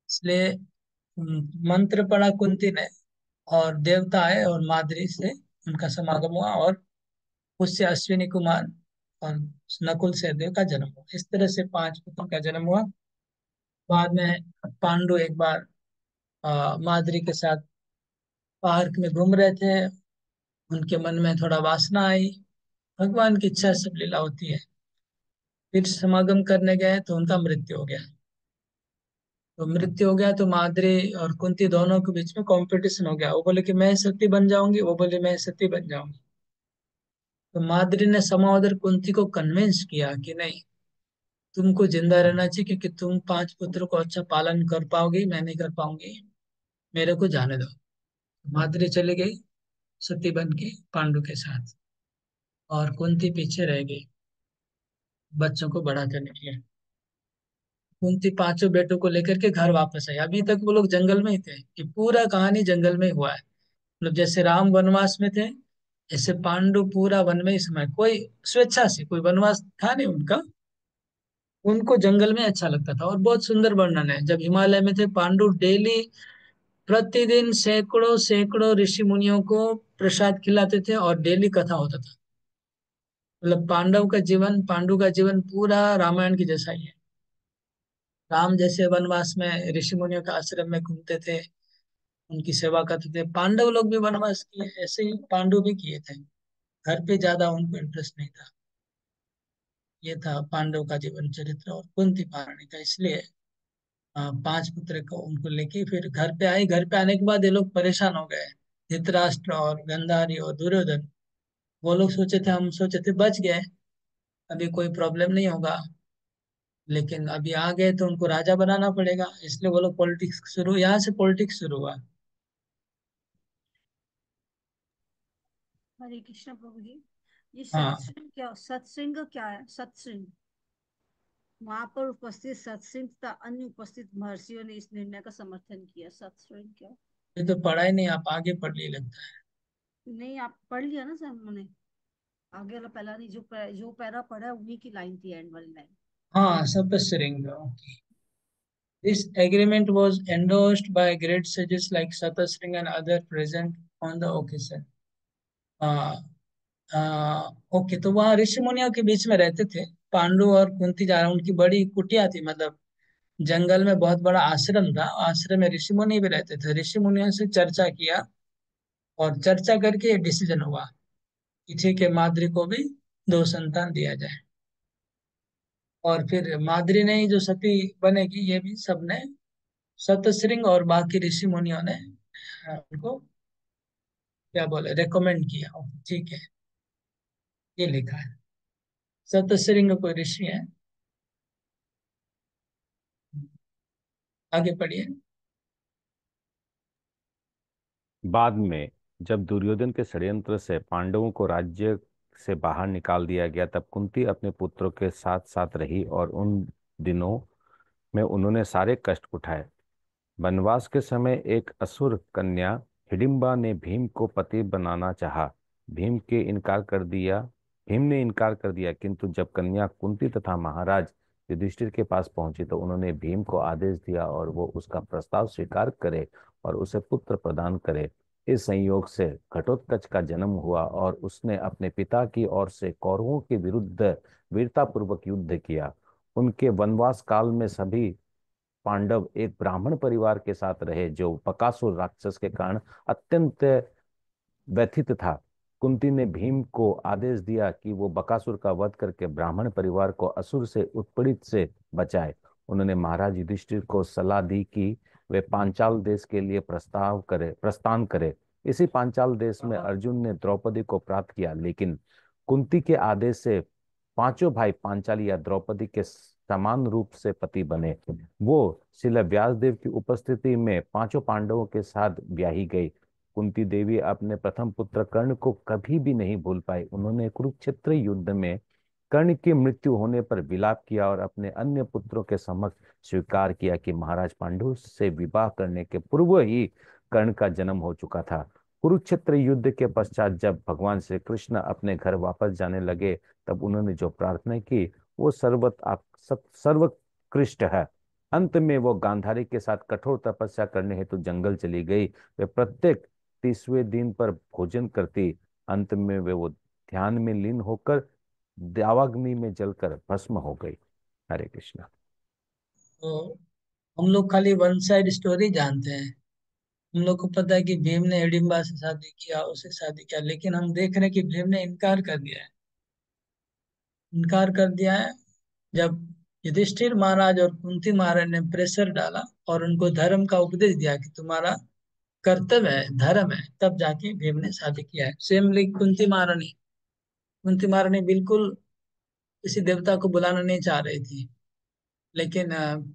इसलिए मंत्र पढ़ा कुंती ने, और देवता आए और माद्री से उनका समागम हुआ, और उससे अश्विनी कुमार और नकुल सहदेव का जन्म हुआ। इस तरह से पांच पुत्रों का जन्म हुआ। बाद में पांडु एक बार माद्री के साथ पार्क में घूम रहे थे, उनके मन में थोड़ा वासना आई। भगवान की इच्छा सब लीला होती है। फिर समागम करने गए तो उनका मृत्यु हो गया। तो मृत्यु हो गया तो माद्री और कुंती दोनों के बीच में कंपटीशन हो गया। वो बोले कि मैं सती बन जाऊंगी, वो बोले मैं सती बन जाऊंगी। तो माद्री ने समाउदर कुंती को कन्विंस किया कि नहीं, तुमको जिंदा रहना चाहिए, क्योंकि तुम पांच पुत्रों को अच्छा पालन कर पाओगी, मैं नहीं कर पाऊंगी, मेरे को जाने दो। माद्री चली गई सती बन के पांडु के साथ, और कुंती पीछे रह गई बच्चों को बड़ा करने के लिए। कुंती पांचों बेटों को लेकर के घर वापस आई। अभी तक वो लोग जंगल में ही थे, ये पूरा कहानी जंगल में ही हुआ है। मतलब जैसे राम वनवास में थे, ऐसे पांडु पूरा वन में ही समय, कोई स्वेच्छा से कोई वनवास था नहीं उनका। उनको जंगल में अच्छा लगता था। और बहुत सुंदर वर्णन है, जब हिमालय में थे पांडु डेली प्रतिदिन सैकड़ों सैकड़ों ऋषि मुनियों को प्रसाद खिलाते थे और डेली कथा होता था। मतलब पांडव का जीवन, पांडु का जीवन पूरा रामायण की जैसा ही है। राम जैसे वनवास में ऋषि मुनियों के आश्रम में घूमते थे, उनकी सेवा करते थे, पांडव लोग भी वनवास किए, ऐसे ही पांडु भी किए थे। घर पे ज्यादा उनको इंटरेस्ट नहीं था। ये था पांडव का जीवन चरित्र। और कुंती महारानी का, इसलिए पांच पुत्र को उनको लेके फिर घर पे आई। घर पे आने के बाद ये लोग परेशान हो गए, धृतराष्ट्र और गांधारी और दुर्योधन। वो लोग सोचे थे, हम सोचे थे बच गए, अभी कोई प्रॉब्लम नहीं होगा, लेकिन अभी आ गए तो उनको राजा बनाना पड़ेगा। इसलिए वो लोग पॉलिटिक्स शुरू, यहाँ से पॉलिटिक्स शुरू हुआ। हरे कृष्ण प्रभु जी। ये हाँ, सत्संग क्या है? सत्संग, वहां पर उपस्थित सत्संग तथा अन्य उपस्थित महर्षियों ने इस निर्णय का समर्थन किया। सत्संग क्या? ये तो पढ़ा ही नहीं, आप आगे पढ़ लिए लगता है। नहीं, आप पढ़ लिया ना सर हमने। आगे वाला पहला नहीं, जो पैरा पढ़ा है उन्हीं की लाइन थी, एंड वाली लाइन। हाँ, सप्तश्रृंग। This agreement was endorsed by great sages like Satasringa and other present on the occasion. हाँ, ओके, तो वहाँ ऋषि मुनियों के बीच में रहते थे पांडु और कुंती। जा रहा, उनकी बड़ी कुटिया थी, मतलब जंगल में बहुत बड़ा आश्रम था। आश्रम में ऋषि मुनि भी रहते थे। ऋषि मुनियों से चर्चा किया और चर्चा करके ये डिसीजन हुआ कि ठीक है, माद्री को भी दो संतान दिया जाए। और फिर माद्री ने ही जो सती बनेगी, ये भी सबने, सतश्रृंग और बाकी ऋषि मुनियों ने उनको क्या बोले, रेकमेंड किया। ठीक है, ये लिखा है। सतश्रृंग कोई ऋषि है। आगे पढ़िए। बाद में जब दुर्योधन के षड्यंत्र से पांडवों को राज्य से बाहर निकाल दिया गया, तब कुंती अपने पुत्रों के साथ साथ रही और उन दिनों में उन्होंने सारे कष्ट उठाए। वनवास के समय एक असुर कन्या हिडिंबा ने भीम को पति बनाना चाहा। भीम के इनकार कर दिया भीम ने इनकार कर दिया, किंतु जब कन्या कुंती तथा महाराज युधिष्ठिर के पास पहुंची तो उन्होंने भीम को आदेश दिया और वो उसका प्रस्ताव स्वीकार करे और उसे पुत्र प्रदान करे। इस संयोग से घटोत्कच का जन्म हुआ और उसने अपने पिता की ओर से कौरवों के विरुद्ध वीरतापूर्वक युद्ध किया। उनके वनवास काल में सभी पांडव एक ब्राह्मण परिवार के साथ रहे जो बकासुर राक्षस के कारण अत्यंत व्यथित था। कुंती ने भीम को आदेश दिया कि वो बकासुर का वध करके ब्राह्मण परिवार को असुर से उत्पीड़ित से बचाए। उन्होंने महाराज युधिष्ठिर को सलाह दी कि वे पांचाल देश के लिए प्रस्थान करे। इसी पांचाल देश में अर्जुन ने द्रौपदी को प्राप्त किया, लेकिन कुंती के आदेश से पांचों भाई पांचाली या द्रौपदी के समान रूप से पति बने। वो शिला व्यासदेव की उपस्थिति में पांचों पांडवों के साथ ब्याही गई। कुंती देवी अपने प्रथम पुत्र कर्ण को कभी भी नहीं भूल पाई। उन्होंने कुरुक्षेत्र युद्ध में कर्ण की मृत्यु होने पर विलाप किया और अपने अन्य पुत्रों के समक्ष स्वीकार किया कि महाराज पांडु से विवाह करने के पूर्व ही कर्ण का जन्म हो चुका था। कुरुक्षेत्र युद्ध के पश्चात जब भगवान श्री कृष्ण अपने घर वापस जाने लगे, तब उन्होंने जो प्रार्थना की वो सर्वोत्कृष्ट है। अंत में वो गांधारी के साथ कठोर तपस्या करने हेतु जंगल चली गई। वे प्रत्येक 30वें दिन पर भोजन करती। अंत में वे वो ध्यान में लीन होकर दावाग्नि में जलकर भस्म हो गई। हरे कृष्ण। तो हम लोग खाली वन साइड स्टोरी जानते हैं। हम लोग को पता है कि भीम ने हिडिंबा से शादी किया, उससे शादी किया, लेकिन हम देख रहे हैं कि भीम ने इनकार कर दिया है। इनकार कर दिया है। जब युधिष्ठिर महाराज और कुंती महाराज ने प्रेशर डाला और उनको धर्म का उपदेश दिया कि तुम्हारा कर्तव्य है, धर्म है, तब जाके भीम ने शादी किया है। सेमली कुंती महारानी, कुंती महारानी बिल्कुल किसी देवता को बुलाना नहीं चाह रही थी, लेकिन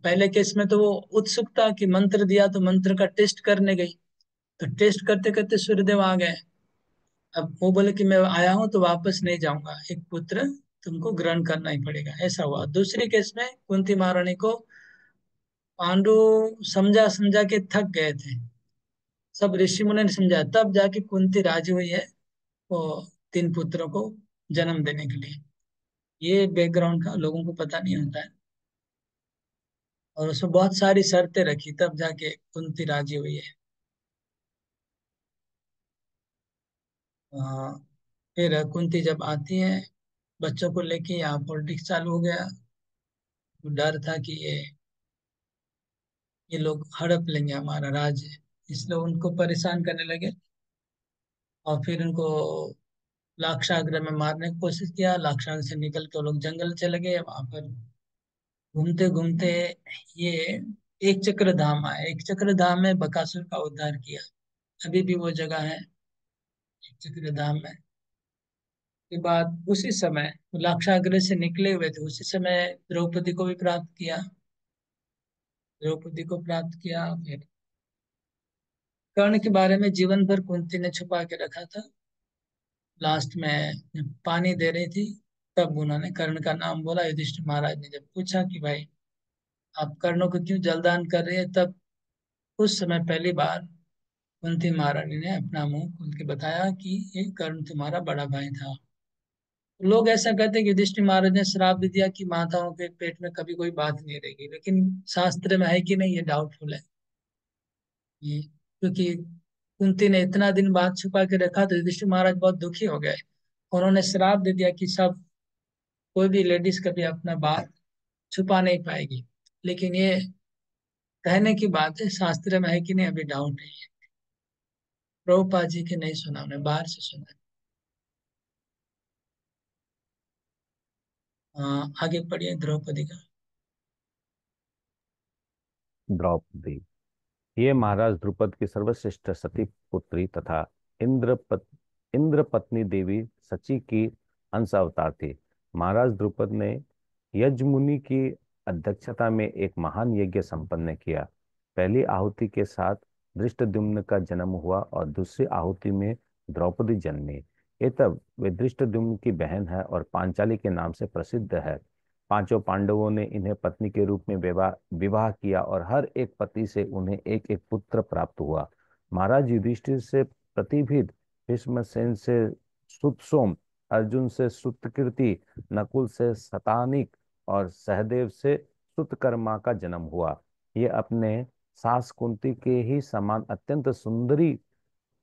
पहले केस में तो वो उत्सुकता कि मंत्र दिया तो मंत्र का टेस्ट करने गई। तो टेस्ट करते करते सूर्यदेव आ गए। अब वो बोले कि मैं आया हूं तो वापस नहीं जाऊंगा, एक पुत्र तुमको ग्रहण करना ही पड़ेगा। ऐसा हुआ। दूसरी केस में कुंती महारानी को पांडु समझा समझा के थक गए थे। सब ऋषि मुनि ने समझाया, तब जाके कुंती राजी हुई है वो तीन पुत्रों को जन्म देने के लिए। ये बैकग्राउंड का लोगों को पता नहीं होता है। और उसमें बहुत सारी शर्तें रखी, तब जाके कुंती राजी हुई है। हाँ, फिर कुंती जब आती है बच्चों को लेके, यहाँ पॉलिटिक्स चालू हो गया। डर था कि ये लोग हड़प लेंगे हमारा राज्य, इसलिए उनको परेशान करने लगे। और फिर उनको लाक्षागृह में मारने की कोशिश किया। लाक्षागृह से निकल के वो लोग जंगल चले गए। वहां पर घूमते घूमते ये एक चक्र धाम आए। एक चक्र धाम में बकासुर का उद्धार किया। अभी भी वो जगह है एक चक्र धाम में। के बाद उसी समय वो लाक्षागृह से निकले हुए थे, उसी समय द्रौपदी को भी प्राप्त किया। द्रौपदी को प्राप्त किया। फिर कर्ण के बारे में जीवन भर कुंती ने छुपा के रखा था। लास्ट में जब पानी दे रही थी तब उन्होंने कर्ण का नाम बोला। युधिष्ठिर महाराज ने जब पूछा कि भाई आप कर्णों को क्यों जलदान कर रहे हैं, तब उस समय पहली बार कुंती महारानी ने अपना मुंह खोल के बताया कि ये कर्ण तुम्हारा बड़ा भाई था। लोग ऐसा कहते हैं कि युधिष्ठिर महाराज ने श्राप भी दिया कि माताओं के पेट में कभी कोई बात नहीं रहेगी, लेकिन शास्त्र में है कि नहीं ये डाउटफुल है। ये क्योंकि कुंती ने इतना दिन बाद छुपा के रखा तो युधिष्ठिर महाराज बहुत दुखी हो गए। उन्होंने श्राप दे दिया कि सब कोई भी लेडीज कभी अपना बात छुपा नहीं पाएगी। लेकिन ये कहने की बात है, शास्त्र में है कि नहीं अभी डाउट नहीं है। प्रभुपाद जी के नहीं सुना, उन्हें बाहर से सुना। आगे पढ़िए द्रौपदी का। द्रौपदी, ये महाराज द्रुपद की सर्वश्रेष्ठ सती पुत्री तथा इंद्रपत इंद्र पत्नी देवी सची की अंश अवतार थी। महाराज द्रुपद ने यजमुनि की अध्यक्षता में एक महान यज्ञ संपन्न किया। पहली आहुति के साथ धृष्टद्युम्न का जन्म हुआ और दूसरी आहुति में द्रौपदी जन्मी। ये तब वे धृष्टद्युम्न की बहन है और पांचाली के नाम से प्रसिद्ध है। पांचों पांडवों ने इन्हें पत्नी के रूप में विवाह विवाह किया और हर एक पति से उन्हें एक एक पुत्र प्राप्त हुआ। महाराज युधिष्ठिर से प्रतिभिद, भीष्मसेन से सुतसोम, अर्जुन से सुतकीर्ति, नकुल से शतानिक और सहदेव से सुतकर्मा का जन्म हुआ। ये अपने सास कुंती के ही समान अत्यंत सुंदरी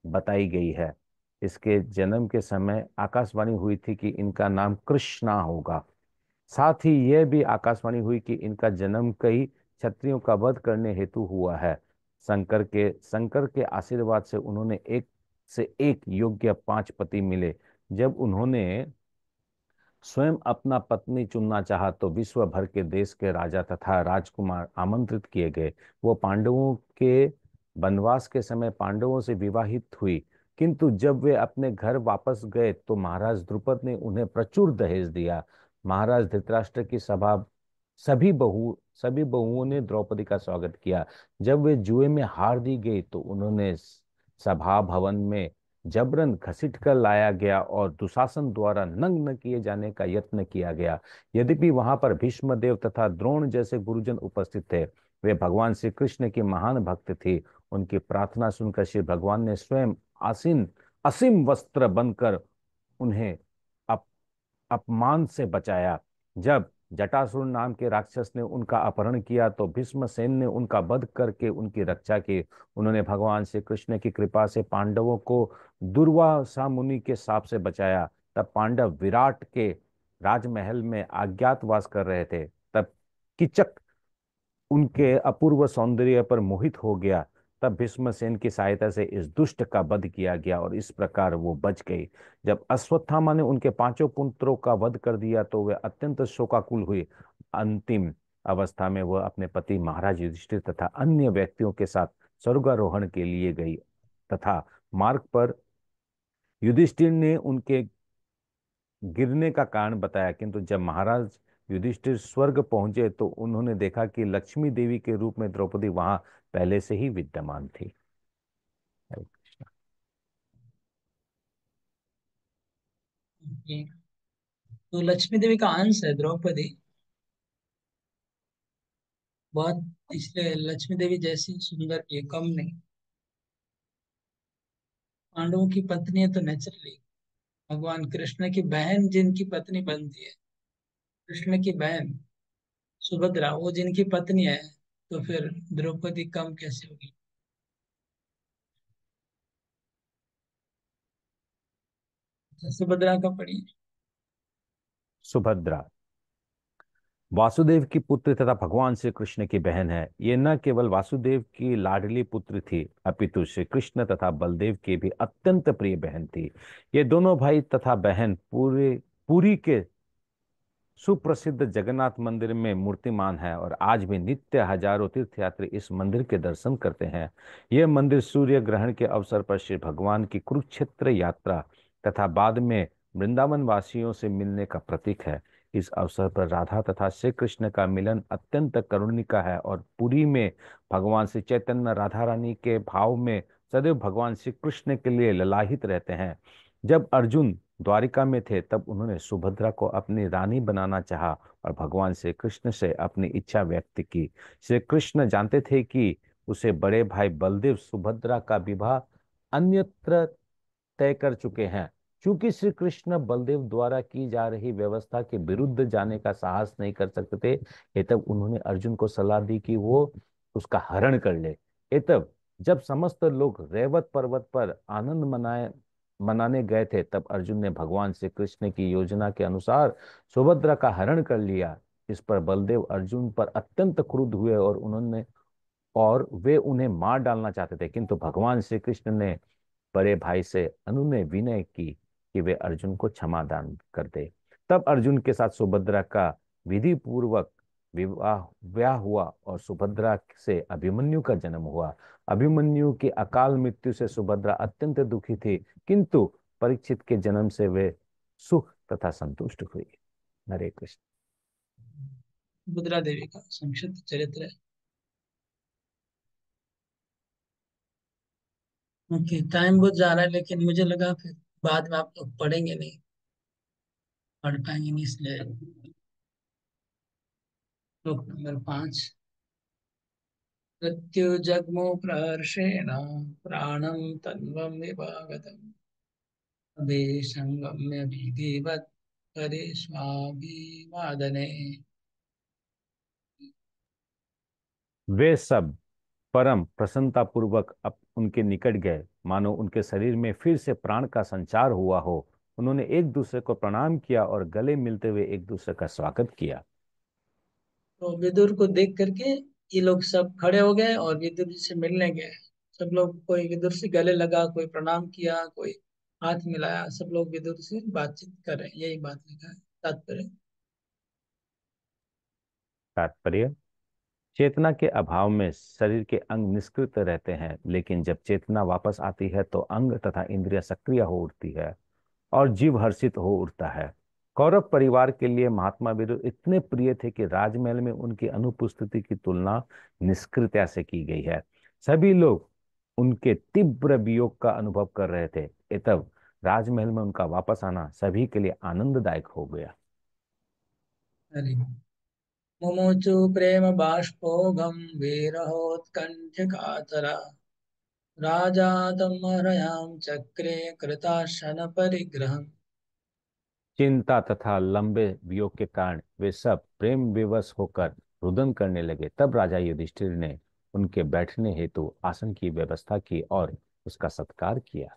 बताई गई है। इसके जन्म के समय आकाशवाणी हुई थी कि इनका नाम कृष्णा होगा। साथ ही यह भी आकाशवाणी हुई कि इनका जन्म कई क्षत्रियों का वध करने हेतु हुआ है। शंकर के आशीर्वाद से उन्होंने एक से एक योग्य 5 पति मिले। जब उन्होंने स्वयं अपना पत्नी चुनना चाहा तो विश्व भर के देश के राजा तथा राजकुमार आमंत्रित किए गए। वो पांडवों के वनवास के समय पांडवों से विवाहित हुई, किंतु जब वे अपने घर वापस गए तो महाराज द्रुपद ने उन्हें प्रचुर दहेज दिया। महाराज धृतराष्ट्र की सभी बहुओं ने द्रौपदी का स्वागत किया। जब वे जुए में हार दी गई तो उन्होंने सभा भवन में जबरन घसीट कर लाया गया और दुशासन द्वारा नग्न किए जाने का यत्न किया गया। यद्यपि वहां पर भीष्मदेव तथा द्रोण जैसे गुरुजन उपस्थित थे, वे भगवान श्री कृष्ण की महान भक्त थे। उनकी प्रार्थना सुनकर श्री भगवान ने स्वयं आसीन असीम वस्त्र बनकर उन्हें अप, अपमान से बचाया। जब जटासुर नाम के राक्षस ने उनका अपहरण किया तो भीष्मसेन ने उनका वध करके उनकी रक्षा की। उन्होंने भगवान श्री कृष्ण की कृपा से पांडवों को दुर्वासा मुनि के शाप से बचाया। तब पांडव विराट के राजमहल में अज्ञातवास कर रहे थे। तब किचक उनके अपूर्व सौंदर्य पर मोहित हो गया। तब भीष्मसेन की सहायता से इस दुष्ट का वध किया गया और इस प्रकार वो बच गई। जब अश्वत्थामा ने उनके 5 पुत्रों का वध कर दिया तो वे अत्यंत शोकाकुल हुई। अंतिम अवस्था में वह अपने पति महाराज युधिष्ठिर तथा अन्य व्यक्तियों के साथ स्वर्गारोहण के लिए गई तथा मार्ग पर युधिष्ठिर ने उनके गिरने का कारण बताया। किंतु जब महाराज युधिष्ठिर स्वर्ग पहुंचे तो उन्होंने देखा कि लक्ष्मी देवी के रूप में द्रौपदी वहां पहले से ही विद्यमान थी। हरे कृष्ण। ये तो लक्ष्मी देवी का अंश है द्रौपदी, बहुत। इसलिए लक्ष्मी देवी जैसी सुंदर ये कम नहीं। पांडवों की पत्नी है तो नेचुरली भगवान कृष्ण की बहन जिनकी पत्नी बनती है, कृष्ण की बहन सुभद्रा वो जिनकी पत्नी है, तो फिर द्रौपदी कम कैसे होगी? अच्छा, सुभद्रा का पढ़िए। सुभद्रा वासुदेव की पुत्र तथा भगवान श्री कृष्ण की बहन है। ये न केवल वासुदेव की लाडली पुत्र थी, अपितु श्री कृष्ण तथा बलदेव की भी अत्यंत प्रिय बहन थी। ये दोनों भाई तथा बहन पूरे पुरी के सुप्रसिद्ध जगन्नाथ मंदिर में मूर्तिमान है और आज भी नित्य हजारों तीर्थयात्री इस मंदिर के दर्शन करते हैं। यह मंदिर सूर्य ग्रहण के अवसर पर श्री भगवान की कुरुक्षेत्र यात्रा तथा बाद में वृंदावन वासियों से मिलने का प्रतीक है। इस अवसर पर राधा तथा श्री कृष्ण का मिलन अत्यंत करुणिका है और पुरी में भगवान श्री चैतन्य राधा रानी के भाव में सदैव भगवान श्री कृष्ण के लिए ललाहित रहते हैं। जब अर्जुन द्वारिका में थे तब उन्होंने सुभद्रा को अपनी रानी बनाना चाहा और भगवान श्री कृष्ण से अपनी इच्छा व्यक्त की। श्री कृष्ण जानते थे कि उसे बड़े भाई बलदेव सुभद्रा का विवाह अन्यत्र तय कर चुके हैं। क्योंकि श्री कृष्ण बलदेव द्वारा की जा रही व्यवस्था के विरुद्ध जाने का साहस नहीं कर सकते थे, ये तब उन्होंने अर्जुन को सलाह दी कि वो उसका हरण कर ले। ये तब जब समस्त लोग रेवत पर्वत पर आनंद मनाने गए थे तब अर्जुन ने भगवान श्री कृष्ण की योजना के अनुसार सुभद्रा का हरण कर लिया। इस पर बलदेव अर्जुन पर अत्यंत क्रुद्ध हुए और वे उन्हें मार डालना चाहते थे, किंतु भगवान श्री कृष्ण ने बड़े भाई से अनुनय विनय की कि वे अर्जुन को क्षमा दान कर दे। तब अर्जुन के साथ सुभद्रा का विधि पूर्वक विवाह ब्याह हुआ और सुभद्रा से अभिमन्यु का जन्म हुआ। अभिमन्यु की अकाल मृत्यु से सुभद्रा अत्यंत दुखी थी, किंतु परीक्षित के जन्म से वे सुख तथा संतुष्ट हुई। हरे कृष्ण। सुभद्रा देवी का संक्षिप्त चरित्र है। ओके, टाइम बहुत जा रहा है, लेकिन मुझे लगा फिर बाद में आप लोग पढ़ेंगे नहीं, पढ़ पाएंगे नहीं, इसलिए श्लोक नंबर 5। मृत्यु जग्मु प्रहर्षेण प्राणं तन्वं विभागतम् अभे संगम्य विधिवत् करे स्वाभिवादने। वे सब परम प्रसन्नता पूर्वक अब उनके निकट गए, मानो उनके शरीर में फिर से प्राण का संचार हुआ हो। उन्होंने एक दूसरे को प्रणाम किया और गले मिलते हुए एक दूसरे का स्वागत किया। तो विदुर को देख करके ये लोग सब खड़े हो गए और विदुर जी से मिलने गए। सब लोग, कोई विदुर से गले लगा, कोई प्रणाम किया, कोई हाथ मिलाया, सब लोग विदुर से बातचीत कर रहे हैं। यही बात लिखा है, तात्पर्य। तात्पर्य: चेतना के अभाव में शरीर के अंग निष्क्रिय रहते हैं, लेकिन जब चेतना वापस आती है तो अंग तथा इंद्रिय सक्रिय हो उठती है और जीव हर्षित हो उठता है। कौरव परिवार के लिए महात्मा विदुर इतने प्रिय थे कि राजमहल में उनकी अनुपस्थिति की तुलना निष्क्रियता से की गई है। सभी लोग उनके तीव्र वियोग का अनुभव कर रहे थे। तब राजमहल में उनका वापस आना सभी के लिए आनंददायक हो गया। अरे, मुमुचु प्रेम बाष्पोघम विरहोत्कंठ कातरा राजा तमरयाम चक्रे कृताशन परिग्रहम्। चिंता तथा लंबे वियोग के कारण वे सब प्रेम विवश होकर रुदन करने लगे। तब राजा युधिष्ठिर ने उनके बैठने हेतु आसन की व्यवस्था की और उसका सत्कार किया।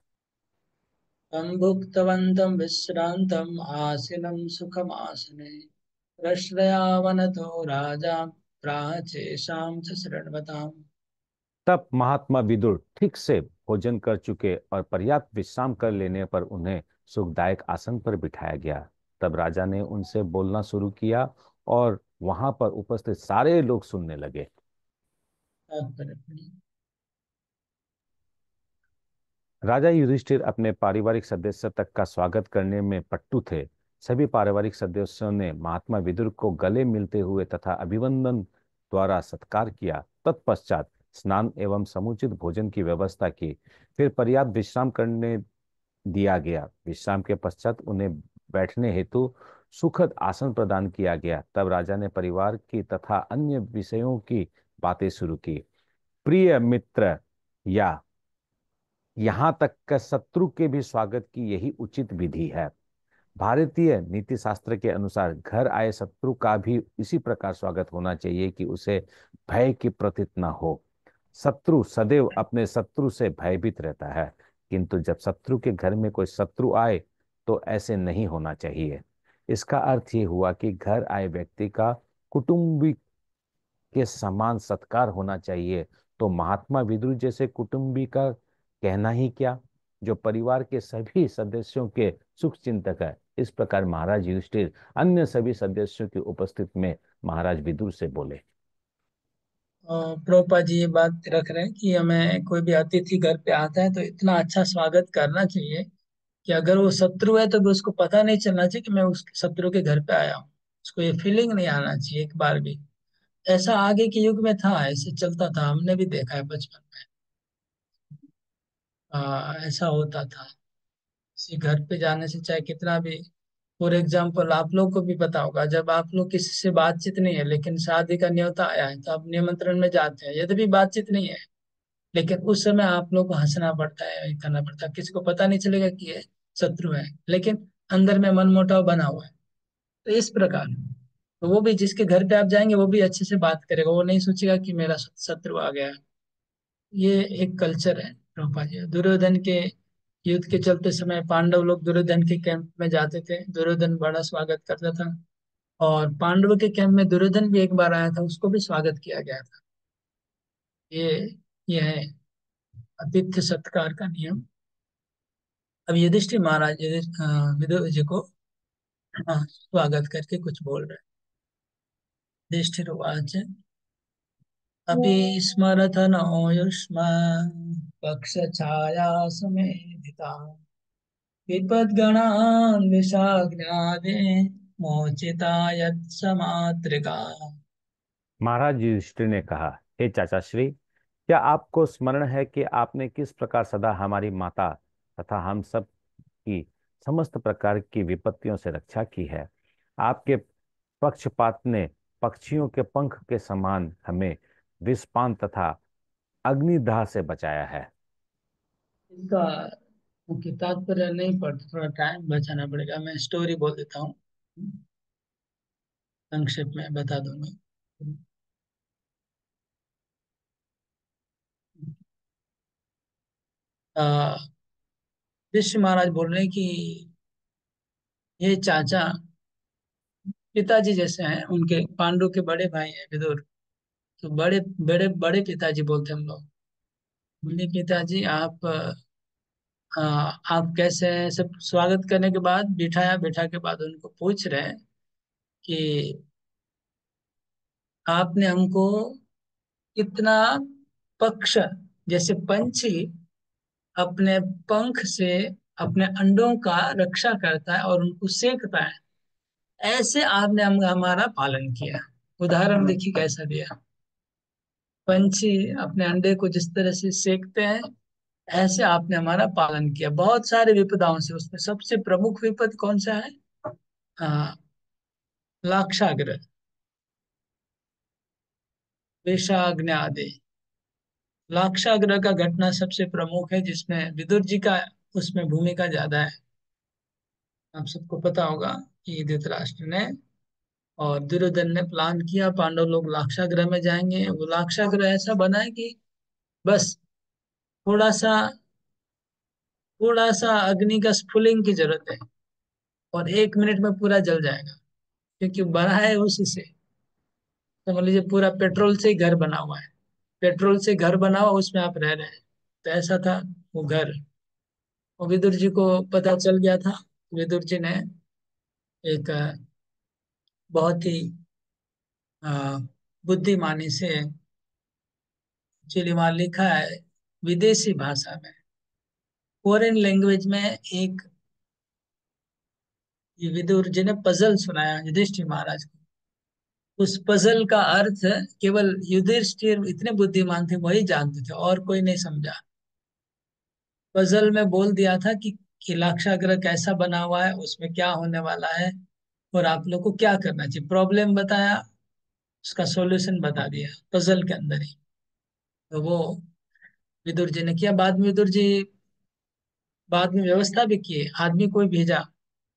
तं भुक्तवन्तं विश्रान्तं आसीनं सुखमासने प्रश्रयावनतो राजा प्राचेषां च शृण्वताम्। तब महात्मा विदुर ठीक से भोजन कर चुके और पर्याप्त विश्राम कर लेने पर उन्हें सुखदायक आसन पर बिठाया गया। तब राजा ने उनसे बोलना शुरू किया और वहां पर उपस्थित सारे लोग सुनने लगे। तात्पर्य पढ़िए। राजा युधिष्ठिर अपने पारिवारिक सदस्य तक का स्वागत करने में पट्टू थे। सभी पारिवारिक सदस्यों ने महात्मा विदुर को गले मिलते हुए तथा अभिवंदन द्वारा सत्कार किया। तत्पश्चात स्नान एवं समुचित भोजन की व्यवस्था की। फिर पर्याप्त विश्राम करने दिया गया। विश्राम के पश्चात उन्हें बैठने हेतु सुखद आसन प्रदान किया गया। तब राजा ने परिवार की तथा अन्य विषयों की बातें शुरू की। प्रिय मित्र या यहाँ तक कि शत्रु के भी स्वागत की यही उचित विधि है। भारतीय नीति शास्त्र के अनुसार घर आए शत्रु का भी इसी प्रकार स्वागत होना चाहिए कि उसे भय की प्रतीत न हो। शत्रु सदैव अपने शत्रु से भयभीत रहता है, किंतु जब शत्रु के घर में कोई शत्रु आए तो ऐसे नहीं होना चाहिए। इसका अर्थ ये हुआ कि घर आए व्यक्ति का कुटुंबी के समान सत्कार होना चाहिए। तो महात्मा विदुर जैसे कुटुंबी का कहना ही क्या, जो परिवार के सभी सदस्यों के सुख चिंतक है। इस प्रकार महाराज युधिष्ठिर अन्य सभी सदस्यों की उपस्थिति में महाराज विदुर से बोले। प्रभुपाद जी ये बात रख रहे हैं कि हमें कोई भी अतिथि घर पे आता है तो इतना अच्छा स्वागत करना चाहिए कि अगर वो शत्रु है तो भी उसको पता नहीं चलना चाहिए कि मैं उस शत्रु के घर पे आया हूँ। उसको ये फीलिंग नहीं आना चाहिए एक बार भी। ऐसा आगे के युग में था, ऐसे चलता था, हमने भी देखा है बचपन में। ऐसा होता था। किसी घर पे जाने से चाहे कितना भी, फॉर एग्जाम्पल आप लोग को भी पता होगा, जब आप लोग किसी से बातचीत नहीं है लेकिन शादी का न्योता आया है तो आप निमंत्रण में जाते हैं, यदि भी बातचीत नहीं है लेकिन उस समय आप लोग को हंसना पड़ता है, ये करना पड़ता है, किसी को पता नहीं चलेगा कि ये शत्रु है, लेकिन अंदर में मनमुटाव बना हुआ है। तो इस प्रकार तो वो भी जिसके घर पे आप जाएंगे वो भी अच्छे से बात करेगा, वो नहीं सोचेगा कि मेरा शत्रु आ गया है। ये एक कल्चर है प्रभुपाद जी। दुर्योधन के युद्ध के चलते समय पांडव लोग दुर्योधन के कैंप में जाते थे, दुर्योधन बड़ा स्वागत करता था। और पांडव के कैंप में दुर्योधन भी एक बार आया था, उसको भी स्वागत किया गया था। ये ये है आतिथ्य सत्कार का नियम। अब युधिष्ठिर महाराज विदुर जी को स्वागत करके कुछ बोल रहे हैं। युधिष्ठिर उवाच अभी स्मरथ नो युष्मान् पक्षछाया समेधिता विपद्गणान् विषाग्नादे मोचिता यत्समातृका। महाराज युधिष्ठिर ने कहा, हे चाचा श्री, क्या आपको स्मरण है कि आपने किस प्रकार सदा हमारी माता तथा हम सब की समस्त प्रकार की विपत्तियों से रक्षा की है। आपके पक्षपात ने पक्षियों के पंख के समान हमें विषपान तथा अग्निदाह से बचाया है। इसका मुख्य तात्पर्य नहीं पढ़ता, थोड़ा टाइम बचाना पड़ेगा, मैं स्टोरी बोल देता हूँ, संक्षेप में बता दूंगा। आ, ऋषि महाराज बोल रहे हैं कि ये चाचा पिताजी जैसे हैं, उनके पांडु के बड़े भाई हैं विदुर। तो बड़े बड़े बड़े पिताजी बोलते हैं हम लोग। बड़े पिताजी आप कैसे हैं, सब स्वागत करने के बाद बिठाया, बिठा के बाद उनको पूछ रहे हैं कि आपने हमको कितना पक्ष, जैसे पंछी अपने पंख से अपने अंडों का रक्षा करता है और उनको सेकता है, ऐसे आपने हमारा पालन किया। उदाहरण देखिए कैसा दिया। पंछी अपने अंडे को जिस तरह से सेकते हैं, ऐसे आपने हमारा पालन किया बहुत सारे विपदाओं से। उसमें सबसे प्रमुख विपद कौन सा है? हाँ, लाक्षागृह, वेशाग्नि आदि। लाक्षागृह का घटना सबसे प्रमुख है, जिसमें विदुर जी का उसमें भूमिका ज्यादा है। आप सबको पता होगा कि धृतराष्ट्र ने और दुर्योधन ने प्लान किया, पांडव लोग लाक्षागृह में जाएंगे। वो लाक्षागृह ऐसा बना है कि बस थोड़ा सा थोड़ा सा अग्नि का स्फुलिंग की जरूरत है और 1 मिनट में पूरा जल जाएगा, क्योंकि बना है उसी से। समझ लीजिए पूरा पेट्रोल से ही घर बना हुआ है, पेट्रोल से घर बना हुआ, उसमें आप रह रहे हैं। तो ऐसा था वो घर। और विदुर जी को पता चल गया था। विदुर जी ने एक बहुत ही अ, बुद्धिमानी से, एक्चुअली वहां लिखा है विदेशी भाषा में, फॉरेन लैंग्वेज में, एक ये विदुर जी ने पजल सुनाया युधिष्ठिर महाराज को। उस पजल का अर्थ केवल युधिष्ठिर इतने बुद्धिमान थे वही जानते थे, और कोई नहीं समझा। पजल में बोल दिया था कि लाक्षागृह कैसा बना हुआ है, उसमें क्या होने वाला है और आप लोग को क्या करना चाहिए। प्रॉब्लम बताया, उसका सॉल्यूशन बता दिया पजल के अंदर ही। तो वो विदुर जी ने किया। बाद में विदुर जी बाद में व्यवस्था भी किए, आदमी कोई भेजा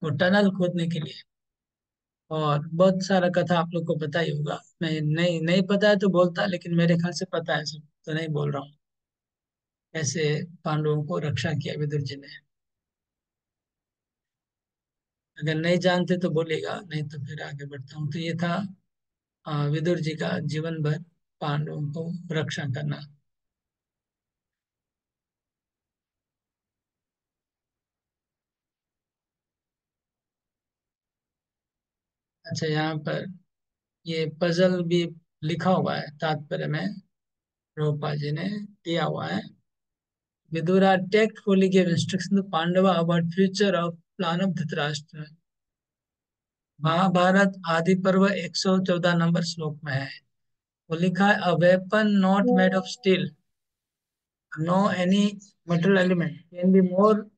वो टनल खोदने के लिए। और बहुत सारा कथा आप लोग को पता ही होगा, मैं नहीं नहीं पता है तो बोलता, लेकिन मेरे ख्याल से पता है सब, तो नहीं बोल रहा हूँ। कैसे पांडवों को रक्षा किया विदुर जी ने। अगर नहीं जानते तो बोलेगा, नहीं तो फिर आगे बढ़ता हूँ। तो ये था विदुर जी का जीवन भर पांडवों को रक्षा करना। अच्छा, यहाँ पर ये पजल भी लिखा हुआ है तात्पर्य में, रूपा जी ने दिया हुआ है। Vidura tactfully gave instruction to Pandava about future of plan of Dhritarashtra. Mahabharat आदि पर्व 114 नंबर श्लोक में है। वो लिखा है, a weapon not made of steel no any metal element can be more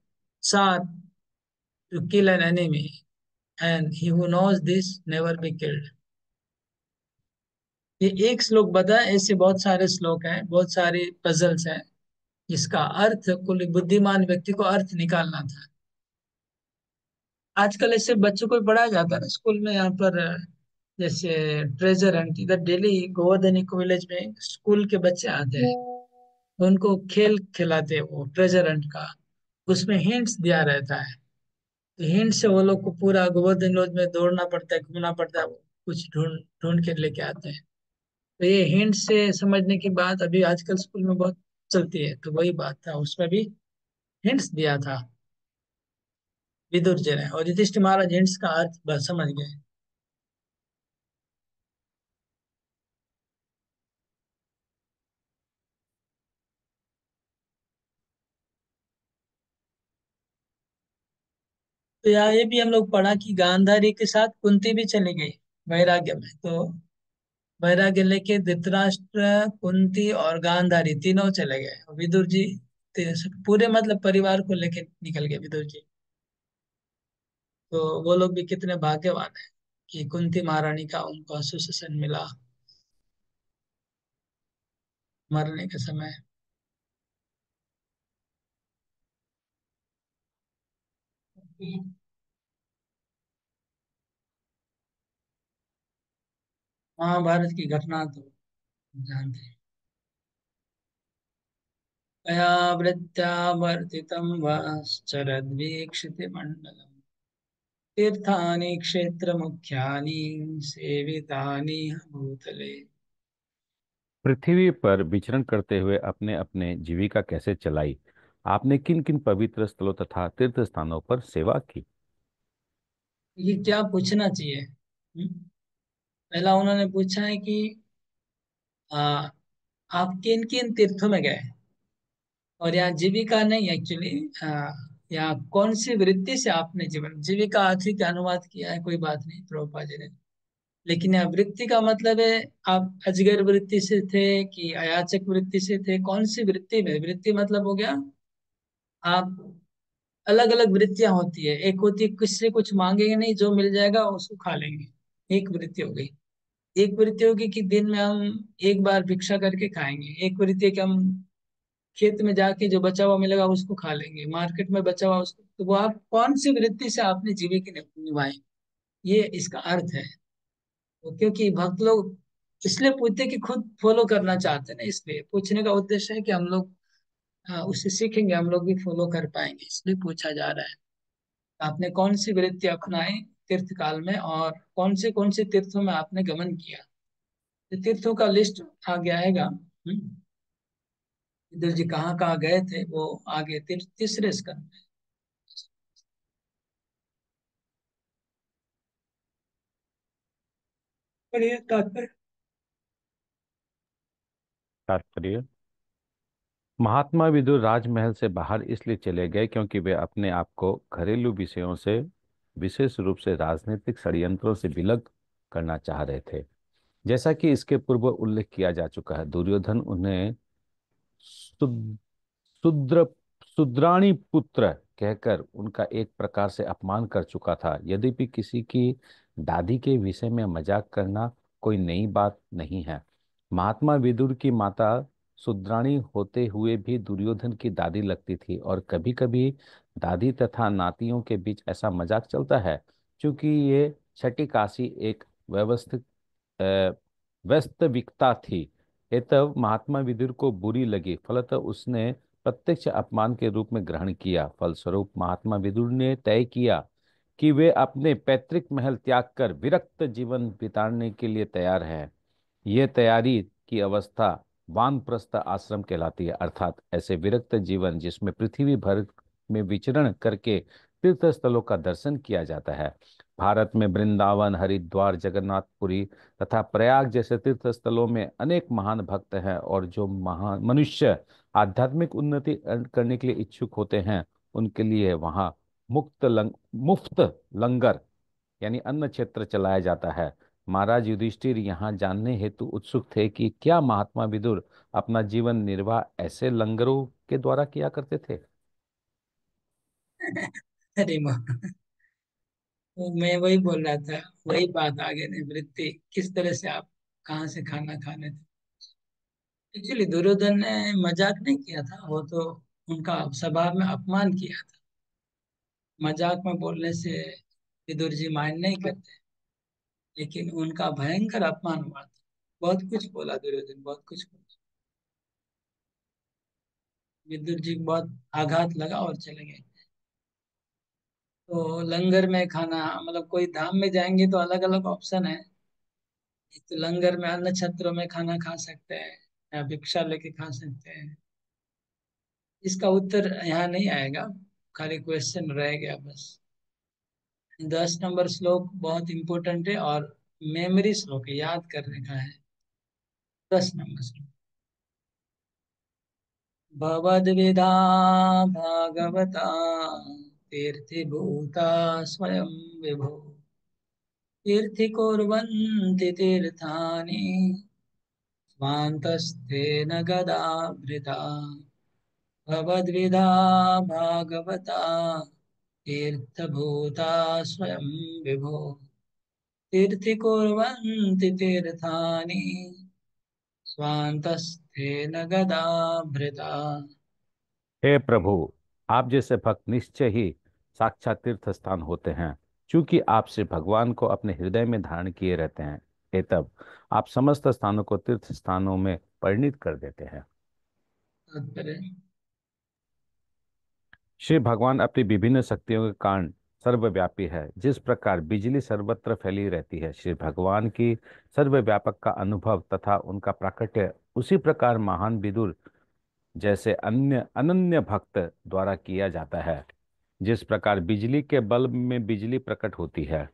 sharp to kill an enemy, and he who knows this never be killed। ये एक श्लोक बता, ऐसे बहुत सारे श्लोक हैं, बहुत सारी पजल्स हैं, जिसका अर्थ कुल बुद्धिमान व्यक्ति को अर्थ निकालना था। आजकल ऐसे बच्चों को भी पढ़ाया जाता है ना स्कूल में, यहाँ पर जैसे ट्रेजर हंट, इधर डेली गोवर्धन इको विलेज में स्कूल के बच्चे आते हैं, उनको खेल खिलाते हैं वो ट्रेजर हंट का। उसमें हिंट्स दिया रहता है, तो हिंट से वो लोग को पूरा गोवर्धन लॉज में दौड़ना पड़ता है, घूमना पड़ता है, वो कुछ ढूंढ ढूंढ के लेके आते हैं। तो ये हिंट से समझने की बात अभी आजकल स्कूल में बहुत चलती है, तो वही बात था, उसमें भी हिंट्स दिया था विदुर जी ने, और युधिष्ठिर महाराज हिंट्स का अर्थ बस समझ गए। तो यहाँ ये भी हम लोग पढ़ा कि गांधारी के साथ कुंती भी चली गई वैराग्य में। तो वैराग्य लेके धृतराष्ट्र, कुंती और गांधारी तीनों चले गए, और विदुर जी पूरे मतलब परिवार को लेके निकल गए विदुर जी। तो वो लोग भी कितने भाग्यवान है कि कुंती महारानी का उनको सुशासन मिला मरने के समय। महाभारत की घटना तो जानते हैं। कया वृत्त्यावर्तितं वश्चरद्वीक्षितमण्डलम् तीर्थानि क्षेत्रमुख्यानि सेवितानि भूतले। पृथ्वी पर विचरण करते हुए अपने अपने जीविका कैसे चलाई? आपने किन किन पवित्र स्थलों तथा तीर्थ स्थानों पर सेवा की? ये क्या पूछना चाहिए? पहला उन्होंने पूछा है कि आ, आप किन किन तीर्थों में गए, और यहाँ जीविका नहीं एक्चुअली, यहाँ कौन सी वृत्ति से आपने जीवन, जीविका अधिक अनुवाद किया है, कोई बात नहीं प्रभुपाद जी ने। लेकिन यहाँ वृत्ति का मतलब है, आप अजगर वृत्ति से थे कि अयाचक वृत्ति से थे, कौन सी वृत्ति में? वृत्ति मतलब हो गया आप, अलग अलग वृत्तियां होती है। एक होती है किससे कुछ मांगेंगे नहीं, जो मिल जाएगा उसको खा लेंगे, एक वृत्ति हो गई। एक वृत्ति होगी कि दिन में हम एक बार भिक्षा करके खाएंगे। एक वृत्ति है कि हम खेत में जाके जो बचा हुआ मिलेगा उसको खा लेंगे, मार्केट में बचा हुआ उसको। तो वो आप कौन सी वृत्ति से आपने जीविका निभाई, ये इसका अर्थ है। तो क्योंकि भक्त लोग इसलिए पूछते हैं कि खुद फॉलो करना चाहते हैं ना, इसलिए पूछने का उद्देश्य है कि हम लोग उससे सीखेंगे, हम लोग भी फॉलो कर पाएंगे, इसलिए पूछा जा रहा है। आपने कौन सी वृत्ति अपनाई तीर्थ काल में, और कौन से तीर्थों में आपने गमन किया? तो तीर्थों का लिस्ट आगे आएगा। इधर जी कहाँ कहाँ गए थे वो आगे तीसरे स्कंद में। पढ़िए तात्पर्य। तात्पर्य। महात्मा विदुर राजमहल से बाहर इसलिए चले गए क्योंकि वे अपने आप को घरेलू विषयों से, विशेष रूप से राजनीतिक षड्यंत्रों से विलग करना चाह रहे थे। जैसा कि इसके पूर्व उल्लेख किया जा चुका है, दुर्योधन उन्हें शुद्र शूद्र शूद्राणी पुत्र कहकर उनका एक प्रकार से अपमान कर चुका था। यद्यपि किसी की दादी के विषय में मजाक करना कोई नई बात नहीं है। महात्मा विदुर की माता शुद्राणी होते हुए भी दुर्योधन की दादी लगती थी, और कभी कभी दादी तथा नातियों के बीच ऐसा मजाक चलता है, क्योंकि ये छठी काशी एक व्यवस्थित अ, वास्तविकता थी। ये तब महात्मा विदुर को बुरी लगी, फलतः उसने प्रत्यक्ष अपमान के रूप में ग्रहण किया। फलस्वरूप महात्मा विदुर ने तय किया कि वे अपने पैतृक महल त्याग कर विरक्त जीवन बिताने के लिए तैयार हैं। ये तैयारी की अवस्था वानप्रस्थ आश्रम कहलाती है, अर्थात ऐसे विरक्त जीवन जिसमें पृथ्वी भर में विचरण करके तीर्थ स्थलों का दर्शन किया जाता है। भारत में वृंदावन, हरिद्वार, जगन्नाथपुरी तथा प्रयाग जैसे तीर्थ स्थलों में अनेक महान भक्त हैं, और जो महान मनुष्य आध्यात्मिक उन्नति करने के लिए इच्छुक होते हैं, उनके लिए वहाँ मुफ्त लंगर यानी अन्न क्षेत्र चलाया जाता है। महाराज युधिष्ठिर यहाँ जानने हेतु उत्सुक थे कि क्या महात्मा विदुर अपना जीवन निर्वाह ऐसे लंगरों के द्वारा किया करते थे। अरे तो मैं वही बोल रहा था, वही बात आगे निवृत्ति किस तरह से आप कहाँ से खाना खाने थे। एक्चुअली दुर्योधन ने मजाक नहीं किया था, वो तो उनका स्वभाव में अपमान किया था। मजाक में बोलने से विदुर जी माइंड नहीं करते, लेकिन उनका भयंकर अपमान हुआ था। बहुत कुछ बोला दुर्योधन, बहुत कुछ बोला। विदुर जी को बहुत आघात लगा और चले गए। तो लंगर में खाना, मतलब कोई धाम में जाएंगे तो अलग अलग ऑप्शन है। एक तो लंगर में अन्न छत्रों में खाना खा सकते हैं, या भिक्षा लेके खा सकते हैं। इसका उत्तर यहाँ नहीं आएगा, खाली क्वेश्चन रह गया बस। 10 नंबर श्लोक बहुत इंपॉर्टेंट है और मेमोरी श्लोक है, याद करने का है। 10 नंबर श्लोक। भवद्विधा भागवता तीर्थिभूता स्वयं विभो तीर्थीकुर्वन्ति तीर्थानि स्वान्तस्तेन गदावृता। भवद्विधा भागवता तीर्थभूता स्वयं विभो तीर्थीकुर्वन्ति तीर्थानि स्वान्तस्तेन गदावृता। हे प्रभु, आप जैसे भक्त निश्चय ही साक्षात तीर्थ स्थान होते हैं, क्योंकि आप श्री भगवान को अपने हृदय में धारण किए रहते हैं। हे तब आप समस्त स्थानों को तीर्थ स्थानों में परिणित कर देते हैं। तात्पर्य। श्री भगवान अपनी विभिन्न शक्तियों के कारण सर्वव्यापी है। जिस प्रकार बिजली सर्वत्र फैली रहती है, श्री भगवान की सर्वव्यापक का अनुभव तथा उनका प्राकट्य उसी प्रकार महान विदुर जैसे अन्य अनन्य भक्त द्वारा किया जाता है। जिस प्रकार बिजली के बल्ब में बिजली प्रकट होती है,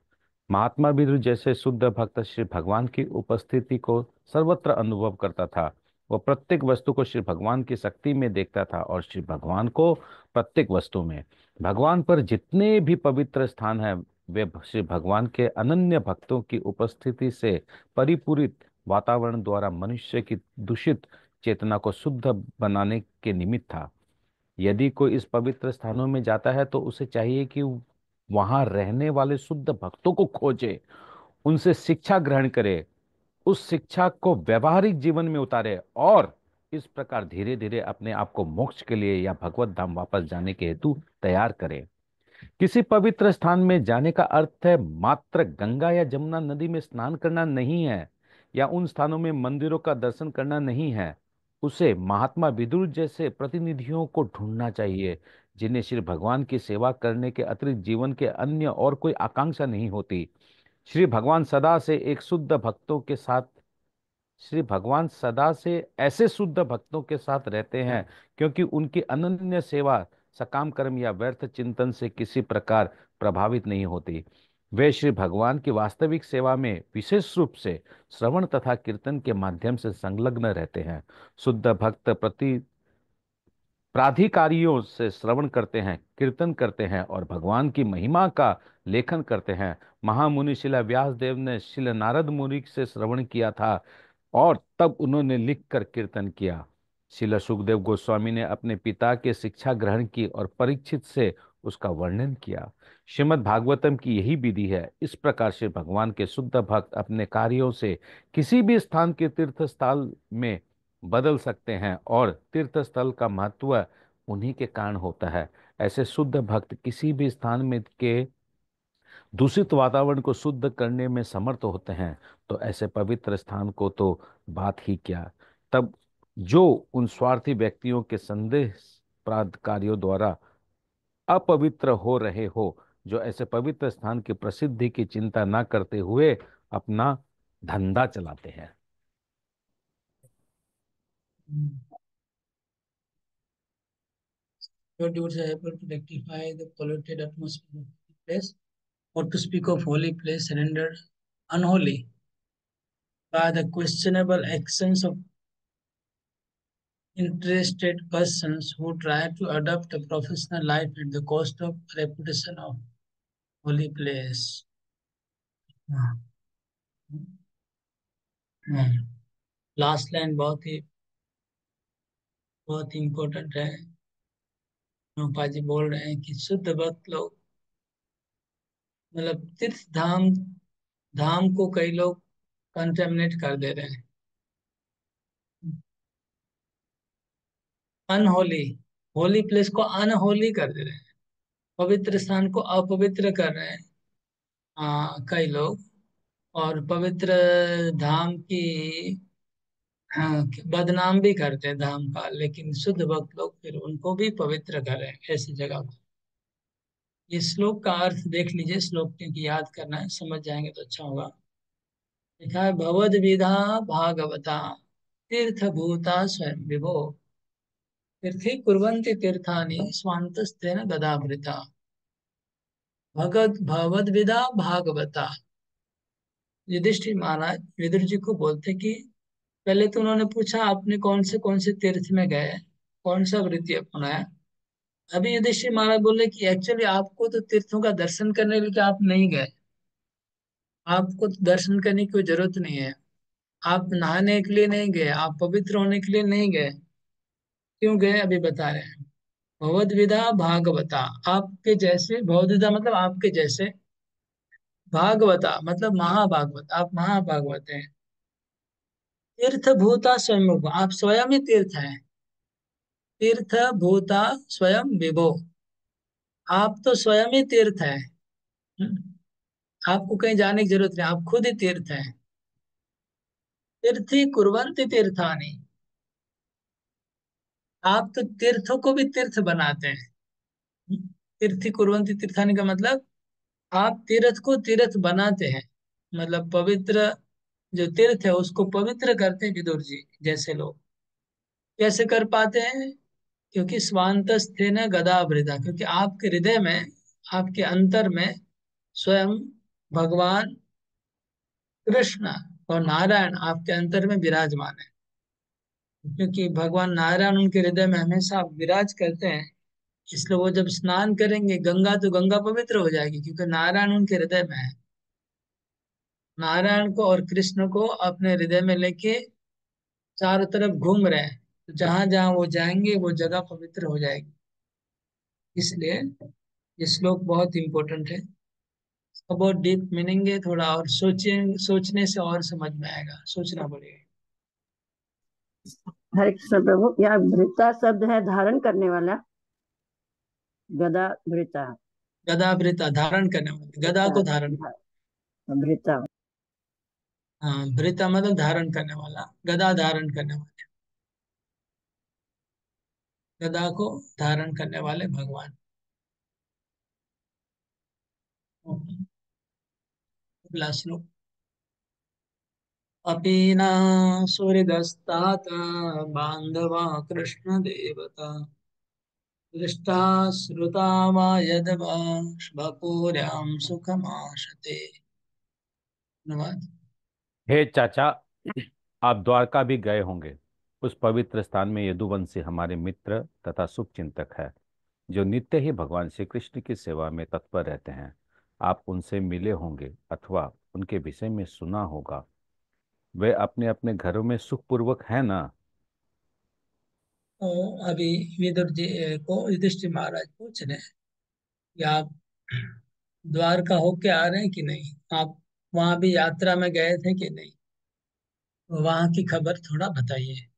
महात्मा विदुर जैसे शुद्ध भक्त श्री भगवान की उपस्थिति को सर्वत्र अनुभव करता था। वह प्रत्येक वस्तु को श्री भगवान की शक्ति में देखता था, और श्री भगवान को प्रत्येक वस्तु में। भगवान पर जितने भी पवित्र स्थान हैं, वे श्री भगवान के अनन्य भक्तों की उपस्थिति से परिपूरित वातावरण द्वारा मनुष्य की दूषित चेतना को शुद्ध बनाने के निमित्त था। यदि कोई इस पवित्र स्थानों में जाता है, तो उसे चाहिए कि वहां रहने वाले शुद्ध भक्तों को खोजे, उनसे शिक्षा ग्रहण करे, उस शिक्षा को व्यवहारिक जीवन में उतारे, और इस प्रकार धीरे धीरे अपने आप को मोक्ष के लिए या भगवत धाम वापस जाने के हेतु तैयार करे। किसी पवित्र स्थान में जाने का अर्थ है मात्र गंगा या जमुना नदी में स्नान करना नहीं है, या उन स्थानों में मंदिरों का दर्शन करना नहीं है। उसे महात्मा विदुर जैसे प्रतिनिधियों को ढूंढना चाहिए, जिन्हें श्री भगवान की सेवा करने के अतिरिक्त जीवन के अन्य और कोई आकांक्षा नहीं होती। श्री भगवान सदा से एक शुद्ध भक्तों के साथ श्री भगवान सदा से ऐसे शुद्ध भक्तों के साथ रहते हैं, क्योंकि उनकी अनन्य सेवा सकाम कर्म या व्यर्थ चिंतन से किसी प्रकार प्रभावित नहीं होती। वे श्री भगवान की वास्तविक सेवा में विशेष रूप से श्रवण तथा कीर्तन के माध्यम से संलग्न रहते हैं। शुद्ध भक्त प्रति प्राधिकारियों से श्रवण करते हैं, कीर्तन करते हैं और भगवान की महिमा का लेखन करते हैं। महामुनि शिला व्यास देव ने शिल नारद मुनि से श्रवण किया था, और तब उन्होंने लिखकर कीर्तन किया। शिला सुखदेव गोस्वामी ने अपने पिता के शिक्षा ग्रहण की और परीक्षित से उसका वर्णन किया। श्रीमद् भागवतम की यही विधि है। इस प्रकार से भगवान के शुद्ध भक्त अपने कार्यों से किसी भी स्थान के तीर्थ स्थल में बदल सकते हैं और तीर्थ स्थल का महत्व उन्हीं के कारण होता है। ऐसे शुद्ध भक्त किसी भी स्थान में के दूषित वातावरण को शुद्ध करने में समर्थ होते हैं, तो ऐसे पवित्र स्थान को तो बात ही क्या। तब जो उन स्वार्थी व्यक्तियों के संदेह प्राप्त कार्यों द्वारा अपवित्र हो रहे हो, जो ऐसे पवित्र स्थान की प्रसिद्धि की चिंता न करते हुए अपना धंधा चलाते हैं। Your devotees are able to rectify the polluted atmosphere of the place, or to speak of holy place rendered unholy by the questionable actions of interested persons who try to adopt a professional life at the cost of reputation of holy place. Last line बहुत ही important है। रूपा जी बोल रहे हैं कि शुद्ध भक्त लोग, मतलब तीर्थ धाम धाम को कई लोग कंटेमिनेट कर दे रहे हैं, अनहोली, होली प्लेस को अनहोली कर दे रहे हैं, पवित्र स्थान को अपवित्र कर रहे हैं कई लोग, और पवित्र धाम की हाँ, बदनाम भी करते हैं धाम का, लेकिन शुद्ध भक्त लोग फिर उनको भी पवित्र कर रहे हैं ऐसी जगह को। इस श्लोक का अर्थ देख लीजिए, श्लोक क्योंकि याद करना है, समझ जाएंगे तो अच्छा होगा। लिखा है भगवद विधा भागवता तीर्थ भूता स्वयं विभो तीर्थी कुर्वन्ति तीर्थानि स्वान्तस्तेन गदावृता। भगत भगवद विधा भागवता, युधिष्ठिर महाराज विदुर जी को बोलते कि पहले तो उन्होंने पूछा आपने कौन से तीर्थ में गए, कौन सा वृत्ति अपनाया। अभी युधिष्ठिर महाराज बोले कि एक्चुअली आपको तो तीर्थों का दर्शन करने के लिए आप नहीं गए, आपको तो दर्शन करने की कोई जरूरत नहीं है, आप नहाने के लिए नहीं गए, आप पवित्र होने के लिए नहीं गए। क्यों गए अभी बता रहे हैं। भगवद विदा भागवता, आपके जैसे, भगवद विदा मतलब आपके जैसे, भागवता मतलब महाभागवत, आप महाभागवत हैं। तीर्थ भूता स्वयं, आप स्वयं ही तीर्थ हैं। तीर्थ भूता स्वयं विभो, आप तो स्वयं ही तीर्थ हैं। हम्म, आपको कहीं जाने की जरूरत नहीं, आप खुद ही तीर्थ हैं। तीर्थी कुर्वन्ति तीर्थानि, आप तो तीर्थों को भी तीर्थ बनाते हैं। तीर्थी कुर्वन्ति तीर्थानि का मतलब आप तीर्थ को तीर्थ बनाते हैं, मतलब पवित्र जो तीर्थ है उसको पवित्र करते हैं विदुर जी जैसे लोग। कैसे कर पाते हैं? क्योंकि स्वांतस्थे न गदावृता, क्योंकि आपके हृदय में, आपके अंतर में स्वयं भगवान कृष्ण और नारायण आपके अंतर में विराजमान है। क्योंकि भगवान नारायण उनके हृदय में हमेशा विराज करते हैं, इसलिए वो जब स्नान करेंगे गंगा, तो गंगा पवित्र हो जाएगी क्योंकि नारायण उनके हृदय में है। नारायण को और कृष्ण को अपने हृदय में लेके चारों तरफ घूम रहे हैं, तो जहां जहां वो जाएंगे वो जगह पवित्र हो जाएगी। इसलिए ये श्लोक बहुत इंपॉर्टेंट है। इसका बहुत डीप मीनिंग है, थोड़ा और सोचने से और समझ में आएगा, सोचना पड़ेगा। हरे कृष्ण प्रभु, यहाँ भृता शब्द है धारण करने वाला, गदा भृता। गदा भृता धारण करने वाले, गदा को धारण, भृता। हाँ भृता मतलब धारण करने वाला, गदा धारण करने वाले, गदा को धारण करने वाले भगवान। अगला श्लोक। अपि न सूर्यगस्तात बांधवा कृष्ण देवता दृष्टा श्रुता वा यद्वा बपुर्यां सुखमाशते। धन्यवाद। हे चाचा, आप द्वारका भी गए होंगे। उस पवित्र स्थान में यदुवंशी हमारे मित्र तथा शुभचिंतक है, जो नित्य ही भगवान श्री कृष्ण की सेवा में तत्पर रहते हैं। आप उनसे मिले होंगे अथवा उनके विषय में सुना होगा। वे अपने अपने घरों में सुखपूर्वक है ना? तो अभी विदुर जी को युधिष्ठिर महाराज पूछ रहे हैं कि आप द्वारका होके आ रहे हैं कि नहीं, आप वहां भी यात्रा में गए थे कि नहीं, वहां की खबर थोड़ा बताइए।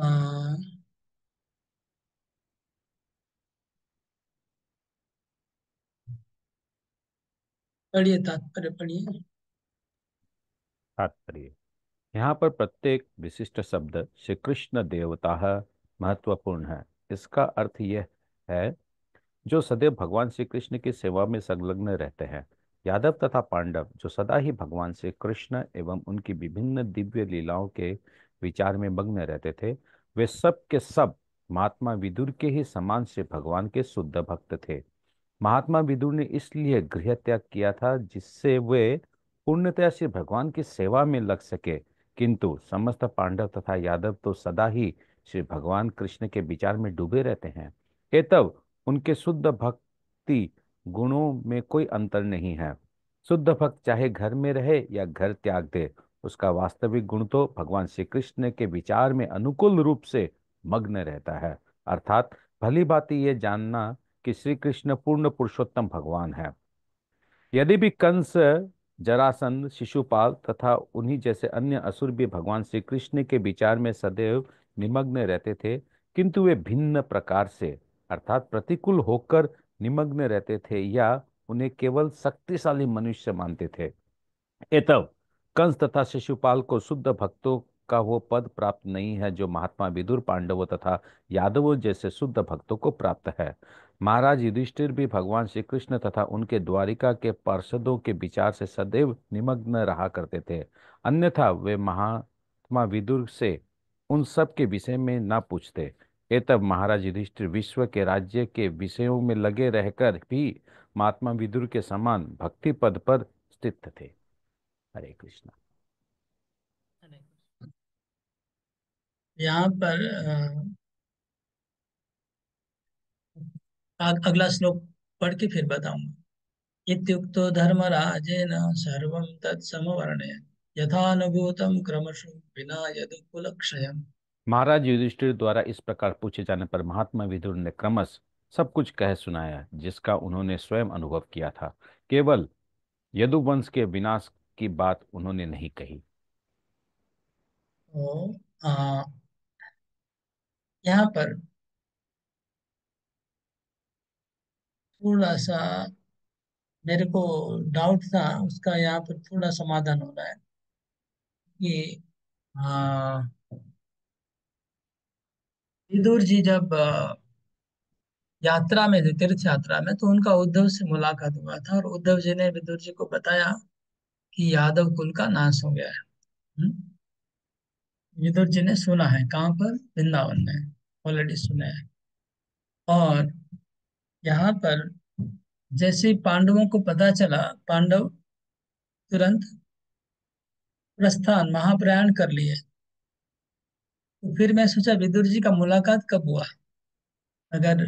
अ, पढ़िए, तात्पर्य पढ़िए। तात्पर्य। यहाँ पर प्रत्येक विशिष्ट शब्द श्री कृष्ण देवता महत्वपूर्ण है। इसका अर्थ यह है जो सदैव भगवान श्री कृष्ण की सेवा में संलग्न रहते हैं। यादव तथा पांडव जो सदा ही भगवान श्री कृष्ण एवं उनकी विभिन्न दिव्य लीलाओं के विचार में मग्न रहते थे, वे सब के सब महात्मा विदुर के ही समान से भगवान के शुद्ध भक्त थे। महात्मा विदुर ने इसलिए गृह त्याग किया था जिससे वे पूर्णतया श्री भगवान की सेवा में लग सके, किंतु समस्त पांडव तथा यादव तो सदा ही श्री भगवान कृष्ण के विचार में डूबे रहते हैं। एतव उनके शुद्ध भक्ति गुणों में कोई अंतर नहीं है। शुद्ध भक्त चाहे घर में रहे या घर त्याग दे, उसका वास्तविक गुण तो भगवान श्री कृष्ण के विचार में अनुकूल रूप से मग्न रहता है। अर्थात भली भांति ये जानना कि श्री कृष्ण पूर्ण पुरुषोत्तम भगवान है। यदि भी कंस, जरासंध, शिशुपाल तथा उन्हीं जैसे अन्य असुर भी भगवान श्री कृष्ण के विचार में सदैव निमग्न रहते थे, किंतु वे भिन्न प्रकार से अर्थात प्रतिकूल होकर निमग्न रहते थे या उन्हें केवल शक्तिशाली मनुष्य मानते थे। एतव कंस तथा शिशुपाल को शुद्ध भक्तों का वो पद प्राप्त नहीं है जो महात्मा विदुर, पांडवों तथा यादवों जैसे शुद्ध भक्तों को प्राप्त है। महाराज युधिष्ठिर भी भगवान श्री कृष्ण तथा उनके द्वारिका के पार्षदों के विचार से सदैव निमग्न रहा करते थे, अन्यथा वे महात्मा विदुर से उन सब के विषय में न पूछते। एतब महाराज युधिष्ठिर विश्व के राज्य के विषयों में लगे रहकर भी महात्मा विदुर के समान भक्ति पद पर स्थित थे। हरे कृष्णा। यहाँ पर अगला श्लोक पढ़ के फिर बताऊंगा। इत्युक्तो धर्मराजेन सर्वं तत्समवर्ण्य यथानुभूतं क्रमशः विना यदुकुलक्षयम्। महाराज युधिष्ठिर द्वारा इस प्रकार पूछे जाने पर महात्मा विदुर ने क्रमश सब कुछ कह सुनाया जिसका उन्होंने स्वयं अनुभव किया था। केवल यदुवंश के विनाश की बात उन्होंने नहीं कही। तो यहाँ पर थोड़ा सा मेरे को डाउट था, उसका यहाँ पर थोड़ा समाधान हो रहा है कि आ, विदुर जी जब यात्रा में थे, तीर्थ यात्रा में, तो उनका उद्धव से मुलाकात हुआ था और उद्धव जी ने विदुर जी को बताया कि यादव कुल का नाश हो गया है। हम्म? विदुर जी ने सुना है, कहाँ पर? वृंदावन में ऑलरेडी सुना है। और यहाँ पर जैसे ही पांडवों को पता चला, पांडव तुरंत प्रस्थान महाप्रयाण कर लिए। तो फिर मैं सोचा विदुर जी का मुलाकात कब हुआ? अगर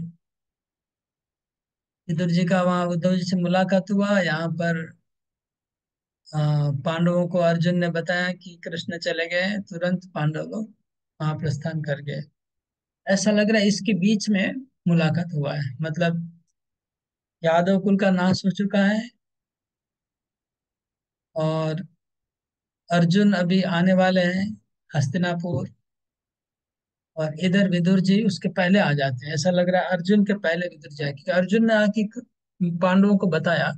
विदुर जी का वहां उद्धव जी से मुलाकात हुआ, यहाँ पर पांडवों को अर्जुन ने बताया कि कृष्ण चले गए, तुरंत पांडव लोग वहां प्रस्थान कर गए। ऐसा लग रहा है इसके बीच में मुलाकात हुआ है, मतलब यादव कुल का नाश हो चुका है और अर्जुन अभी आने वाले हैं हस्तिनापुर, और इधर विदुर जी उसके पहले आ जाते हैं। ऐसा लग रहा है अर्जुन के पहले विदुर जी आए, क्योंकि अर्जुन ने आके पांडवों को बताया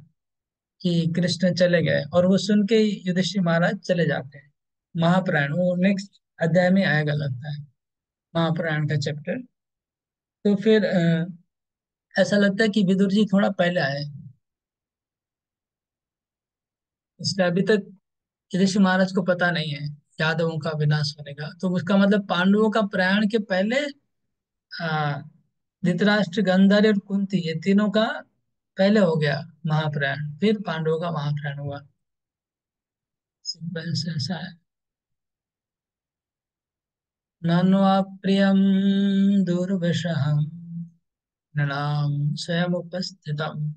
कि कृष्ण चले गए, और वो सुन के ही युधिष्ठिर महाराज चले जाते हैं। महाप्राण वो नेक्स्ट अध्याय में आएगा लगता है, महाप्राण का चैप्टर। तो फिर ऐसा लगता है कि विदुर जी थोड़ा पहले आए, इसलिए अभी तक युधिष्ठिर महाराज को पता नहीं है यादवों का विनाश होने का। तो उसका मतलब पांडवों का प्रयाण के पहले आ, धृतराष्ट्र, गांधारी और कुंती, ये तीनों का पहले हो गया महाप्रयाण, फिर पांडवों का महाप्रयाण हुआ। सिंपल से ऐसा है। ननु अप्रियम दुर्विषहम नृणाम स्वयमुपस्थितम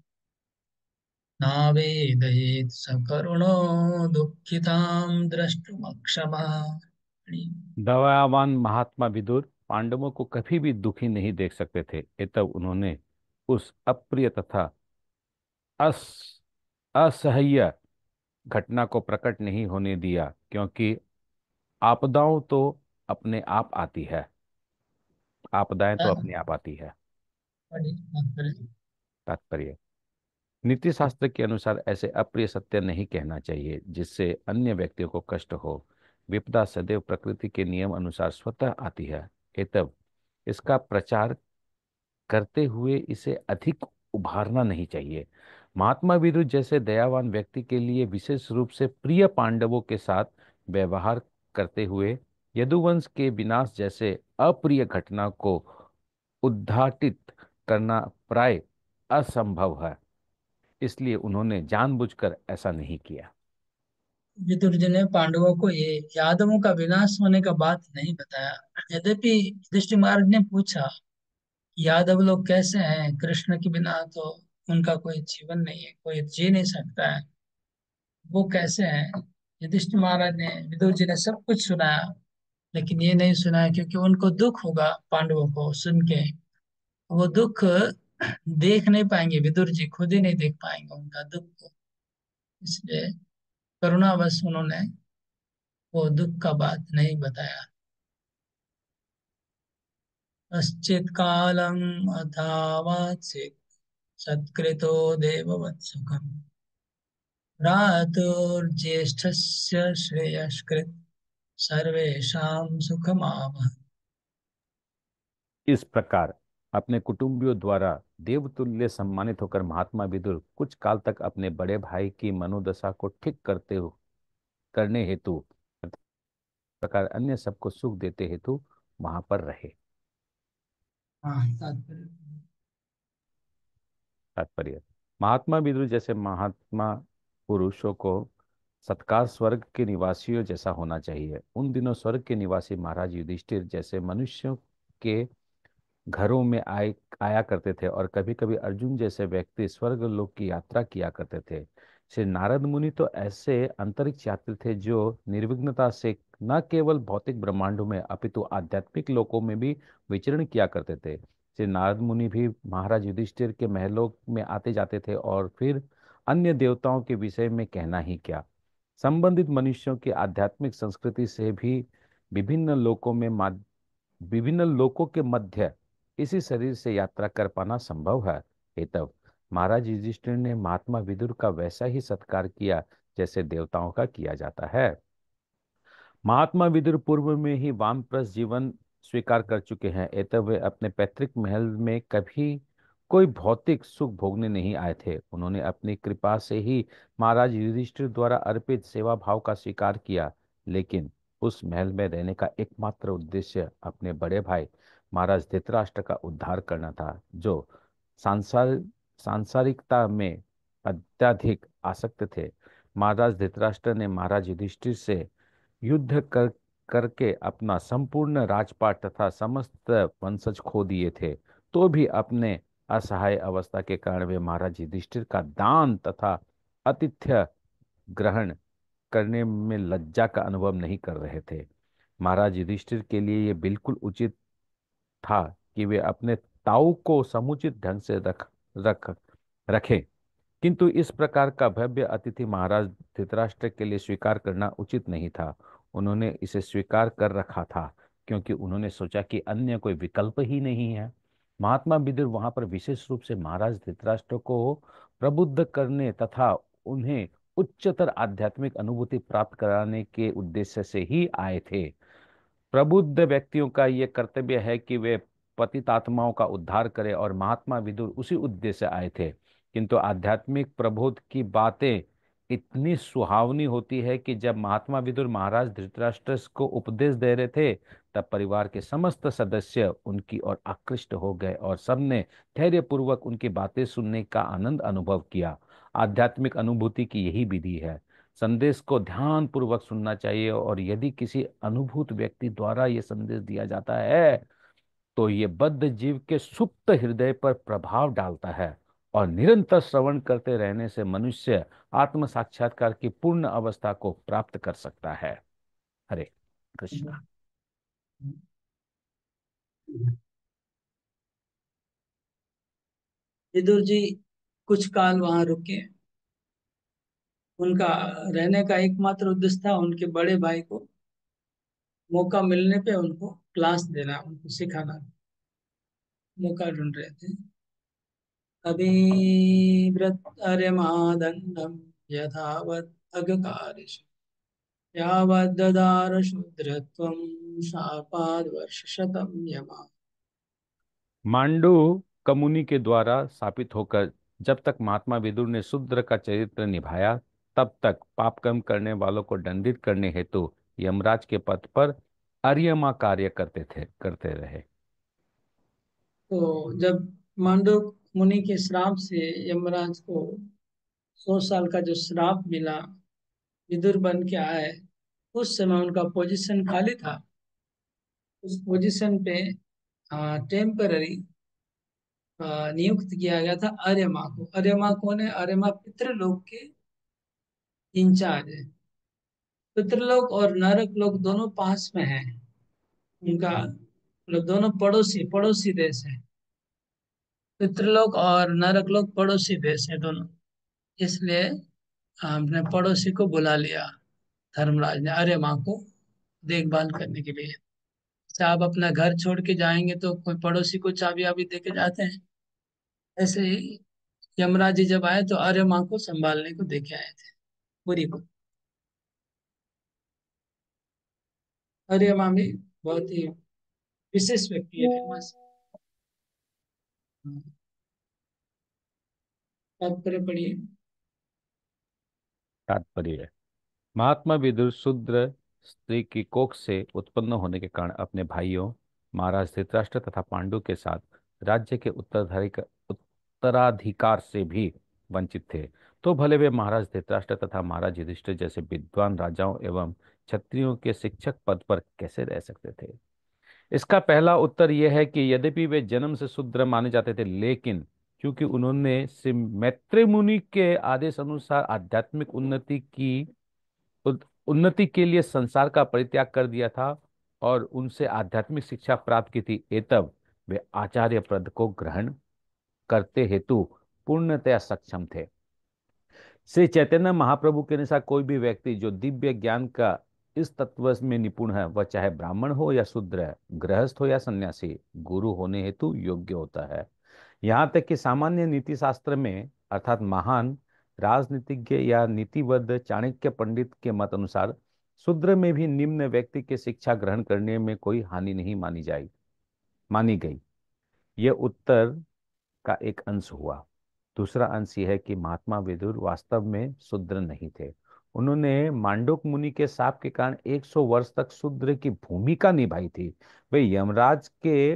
नावेदयेत् स करुणो दुःखितां द्रष्टुमक्षमः। दयावान महात्मा विदुर पांडवों को कभी भी दुखी नहीं देख सकते थे। ये तब उन्होंने उस अप्रिय तथा अस असह्य घटना को प्रकट नहीं होने दिया, क्योंकि आपदाओं तो अपने आप आती है। आपदाएं तो है ना। अपने आप आती है। बड़ी तात्पर्य। तात्पर्य, नीति शास्त्र के अनुसार ऐसे अप्रिय सत्य नहीं कहना चाहिए जिससे अन्य व्यक्तियों को कष्ट हो। विपदा सदैव प्रकृति के नियम अनुसार स्वतः आती है। एतव इसका प्रचार करते हुए इसे अधिक उभारना नहीं चाहिए। महात्मा विदुर जैसे दयावान व्यक्ति के लिए विशेष रूप से प्रिय पांडवों के साथ व्यवहार करते हुए यदुवंश के विनाश जैसे अप्रिय घटना को उद्घाटित करना प्राय असंभव है, इसलिए उन्होंने जानबूझकर ऐसा नहीं किया। विदुर जी ने पांडवों को ये यादवों का विनाश होने का बात नहीं बताया। यद्यपि युधिष्ठिर महाराज ने पूछा, यादव लोग कैसे हैं? कृष्ण के बिना तो उनका कोई जीवन नहीं है, कोई जी नहीं सकता है, वो कैसे हैं? युधिष्ठिर महाराज ने, विदुर जी ने सब कुछ सुनाया, लेकिन ये नहीं सुनाया क्योंकि उनको दुख होगा पांडवों को सुन के। वो दुख देख नहीं पाएंगे, विदुर जी खुद ही नहीं देख पाएंगे उनका दुख को। इसलिए करुणावश उन्होंने वो दुख का बात नहीं बताया। कश्चित् कालम् अथावात्सित् सत्कृतो देववत्सुकम् भ्रातुर्ज्येष्ठस्य श्रेयस्कृत् सर्वेषां सुखमावह। इस प्रकार अपने कुटुंबियों द्वारा देवतुल्य सम्मानित होकर महात्मा विदुर कुछ काल तक अपने बड़े भाई की मनोदशा को ठीक करने हेतु, प्रकार अन्य सबको सुख देते हेतु वहां पर रहे। हाँ, तात्पर्य। तात्पर्य, महात्मा विदुर जैसे महात्मा पुरुषों को सत्कार स्वर्ग के निवासियों जैसा होना चाहिए। उन दिनों स्वर्ग के निवासी महाराज युधिष्ठिर जैसे मनुष्यों के घरों में आया करते थे और कभी कभी अर्जुन जैसे व्यक्ति स्वर्ग लोक की यात्रा किया करते थे। श्री नारद मुनि तो ऐसे अंतरिक्ष यात्री थे जो निर्विघ्नता से न केवल भौतिक ब्रह्मांडों में अपितु आध्यात्मिक लोकों में भी विचरण किया करते थे। श्री नारद मुनि भी महाराज युधिष्ठिर के महलों में आते जाते थे और फिर अन्य देवताओं के विषय में कहना ही क्या, संबंधित मनुष्यों की आध्यात्मिक संस्कृति से भी विभिन्न लोकों में विभिन्न लोकों के मध्य इसी शरीर से यात्रा कर पाना संभव है। हेतव महाराज युधिष्ठिर ने महात्मा विदुर का वैसा ही सत्कार किया जैसे देवताओं का किया जाता है। महात्मा विदुर पूर्व में ही वानप्रस्थ जीवन स्वीकार कर चुके हैं, अतः वे अपने पैतृक महल में कभी कोई भौतिक सुख भोगने नहीं आए थे। उन्होंने अपनी कृपा से ही महाराज युधिष्ठिर द्वारा अर्पित सेवा भाव का स्वीकार किया, लेकिन उस महल में रहने का एकमात्र उद्देश्य अपने बड़े भाई महाराज धृतराष्ट्र का उद्धार करना था, जो सांसार सांसारिकता में अत्यधिक आसक्त थे। महाराज धृतराष्ट्र ने महाराज युधिष्ठिर से युद्ध करके अपना संपूर्ण राजपाट तथा समस्त वंशज खो दिए थे, तो भी अपने असहाय अवस्था के कारण वे महाराज युधिष्ठिर का दान तथा आतिथ्य ग्रहण करने में लज्जा का अनुभव नहीं कर रहे थे। महाराज युधिष्ठिर के लिए ये बिल्कुल उचित था कि वे अपने ताऊ को समुचित ढंग से रख रखें, किंतु इस प्रकार का भव्य अतिथि महाराज धृतराष्ट्र के लिए स्वीकार करना उचित नहीं था। उन्होंने इसे स्वीकार कर रखा था क्योंकि उन्होंने सोचा कि अन्य कोई विकल्प ही नहीं है। महात्मा विदुर वहां पर विशेष रूप से महाराज धृतराष्ट्र को प्रबुद्ध करने तथा उन्हें उच्चतर आध्यात्मिक अनुभूति प्राप्त कराने के उद्देश्य से ही आए थे। प्रबुद्ध व्यक्तियों का ये कर्तव्य है कि वे पतित आत्माओं का उद्धार करें और महात्मा विदुर उसी उद्देश्य से आए थे। किंतु आध्यात्मिक प्रबोध की बातें इतनी सुहावनी होती है कि जब महात्मा विदुर महाराज धृतराष्ट्र को उपदेश दे रहे थे, तब परिवार के समस्त सदस्य उनकी ओर आकृष्ट हो गए और सबने धैर्यपूर्वक उनकी बातें सुनने का आनंद अनुभव किया। आध्यात्मिक अनुभूति की यही विधि है। संदेश को ध्यान पूर्वक सुनना चाहिए और यदि किसी अनुभूत व्यक्ति द्वारा यह संदेश दिया जाता है तो ये बद्ध जीव के सुप्त हृदय पर प्रभाव डालता है और निरंतर श्रवण करते रहने से मनुष्य आत्म साक्षात्कार की पूर्ण अवस्था को प्राप्त कर सकता है। हरे कृष्णा। विदुर जी कुछ काल वहां रुके। उनका रहने का एकमात्र उद्देश्य था उनके बड़े भाई को मौका मिलने पे उनको क्लास देना, उनको सिखाना। मौका ढूंढ रहे थे। अभिव्रत अर्यमादंडम यथावत् अगकारिषु यावद्ददार शूद्रत्वं शापाद वर्ष शतम यमा। मांडू कमुनि के द्वारा स्थापित होकर जब तक महात्मा विदुर ने शूद्र का चरित्र निभाया, तब तक पाप कर्म करने वालों को दंडित करने हेतु यमराज के पद पर अर्यमा कार्य करते रहे। तो जब मांडूक मुनि के श्राप से यमराज को 100 साल का जो श्राप मिला, विदुर बन के आए, उस समय उनका पोजीशन खाली था। उस पोजीशन पे टेम्पररी नियुक्त किया गया था आर्यमा को। आर्यमा कौन है? आर्यमा पितृलोक के इंचार्ज है। पितृलोक और नरक लोक दोनों पास में है। उनका मतलब दोनों पड़ोसी पड़ोसी देश है। पितृलोक और नरक लोक पड़ोसी देश है दोनों। इसलिए हमने पड़ोसी को बुला लिया, धर्मराज ने आर्यमा को देखभाल करने के लिए। जैसे आप अपना घर छोड़ के जाएंगे तो कोई पड़ोसी को चाबी वाबी दे के जाते हैं, ऐसे ही यमराज जी जब आए तो आर्यमा को संभालने को देके आए थे, पूरी को। आर्यमा भी बहुत ही विशेष व्यक्ति है, फेमस। तात्पर्य पढ़िए। तात्पर्य: महात्मा विदुर शूद्र स्त्री की कोख से उत्पन्न होने के कारण अपने भाइयों महाराज धृतराष्ट्र तथा पांडु के साथ राज्य के उत्तराधिकार से भी वंचित थे। तो भले वे महाराज धृतराष्ट्र तथा महाराज युधिष्ठिर जैसे विद्वान राजाओं एवं क्षत्रियों के शिक्षक पद पर कैसे रह सकते थे? इसका पहला उत्तर यह है कि यद्यपि वे जन्म से शूद्र माने जाते थे, लेकिन क्योंकि उन्होंने श्री मैत्रेय मुनि के आदेश अनुसार आध्यात्मिक उन्नति के लिए संसार का परित्याग कर दिया था और उनसे आध्यात्मिक शिक्षा प्राप्त की थी, एतब वे आचार्य पद को ग्रहण करते हेतु पूर्णतया सक्षम थे। श्री चैतन्य महाप्रभु के अनुसार कोई भी व्यक्ति जो दिव्य ज्ञान का इस तत्व में निपुण है, वह चाहे ब्राह्मण हो या शूद्र, गृहस्थ हो या सन्यासी, गुरु होने हेतु योग्य होता है। यहाँ तक कि सामान्य नीति शास्त्र में अर्थात महान राजनीतिज्ञ या नीतिवद चाणक्य पंडित के मत अनुसार शूद्र में भी निम्न व्यक्ति के शिक्षा ग्रहण करने में कोई हानि नहीं मानी गई। यह उत्तर का एक अंश हुआ। दूसरा अंश यह है कि महात्मा विदुर वास्तव में शूद्र नहीं थे। उन्होंने मांडूक मुनि के शाप के कारण 100 वर्ष तक शूद्र की भूमिका निभाई थी। वे यमराज के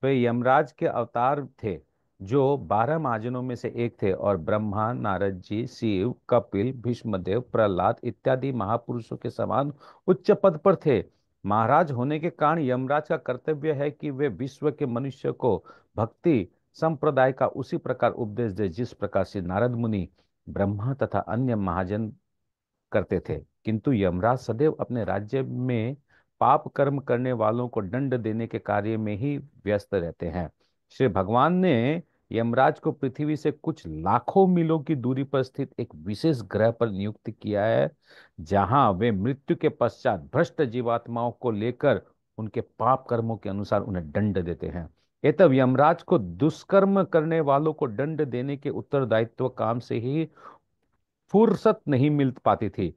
वे यमराज के अवतार थे, जो 12 महाजनों में से एक थे और ब्रह्मा, नारद जी, शिव, कपिल, भीष्मदेव, प्रहलाद इत्यादि महापुरुषों के समान उच्च पद पर थे। महाराज होने के कारण यमराज का कर्तव्य है कि वे विश्व के मनुष्य को भक्ति संप्रदाय का उसी प्रकार उपदेश दे जिस प्रकार से नारद मुनि, ब्रह्मा तथा अन्य महाजन करते थे। किंतु यमराज सदैव अपने राज्य में पाप कर्म करने वालों को दंड देने के कार्य में ही व्यस्त रहते हैं। श्री भगवान ने यमराज को पृथ्वी से कुछ लाखों मीलों की दूरी पर स्थित एक विशेष ग्रह पर नियुक्त किया है, जहां वे मृत्यु के पश्चात भ्रष्ट जीवात्माओं को लेकर उनके पाप कर्मों के अनुसार उन्हें दंड देते हैं। ये तब यमराज को दुष्कर्म करने वालों को दंड देने के उत्तरदायित्व काम से ही फुर्सत नहीं मिल पाती थी।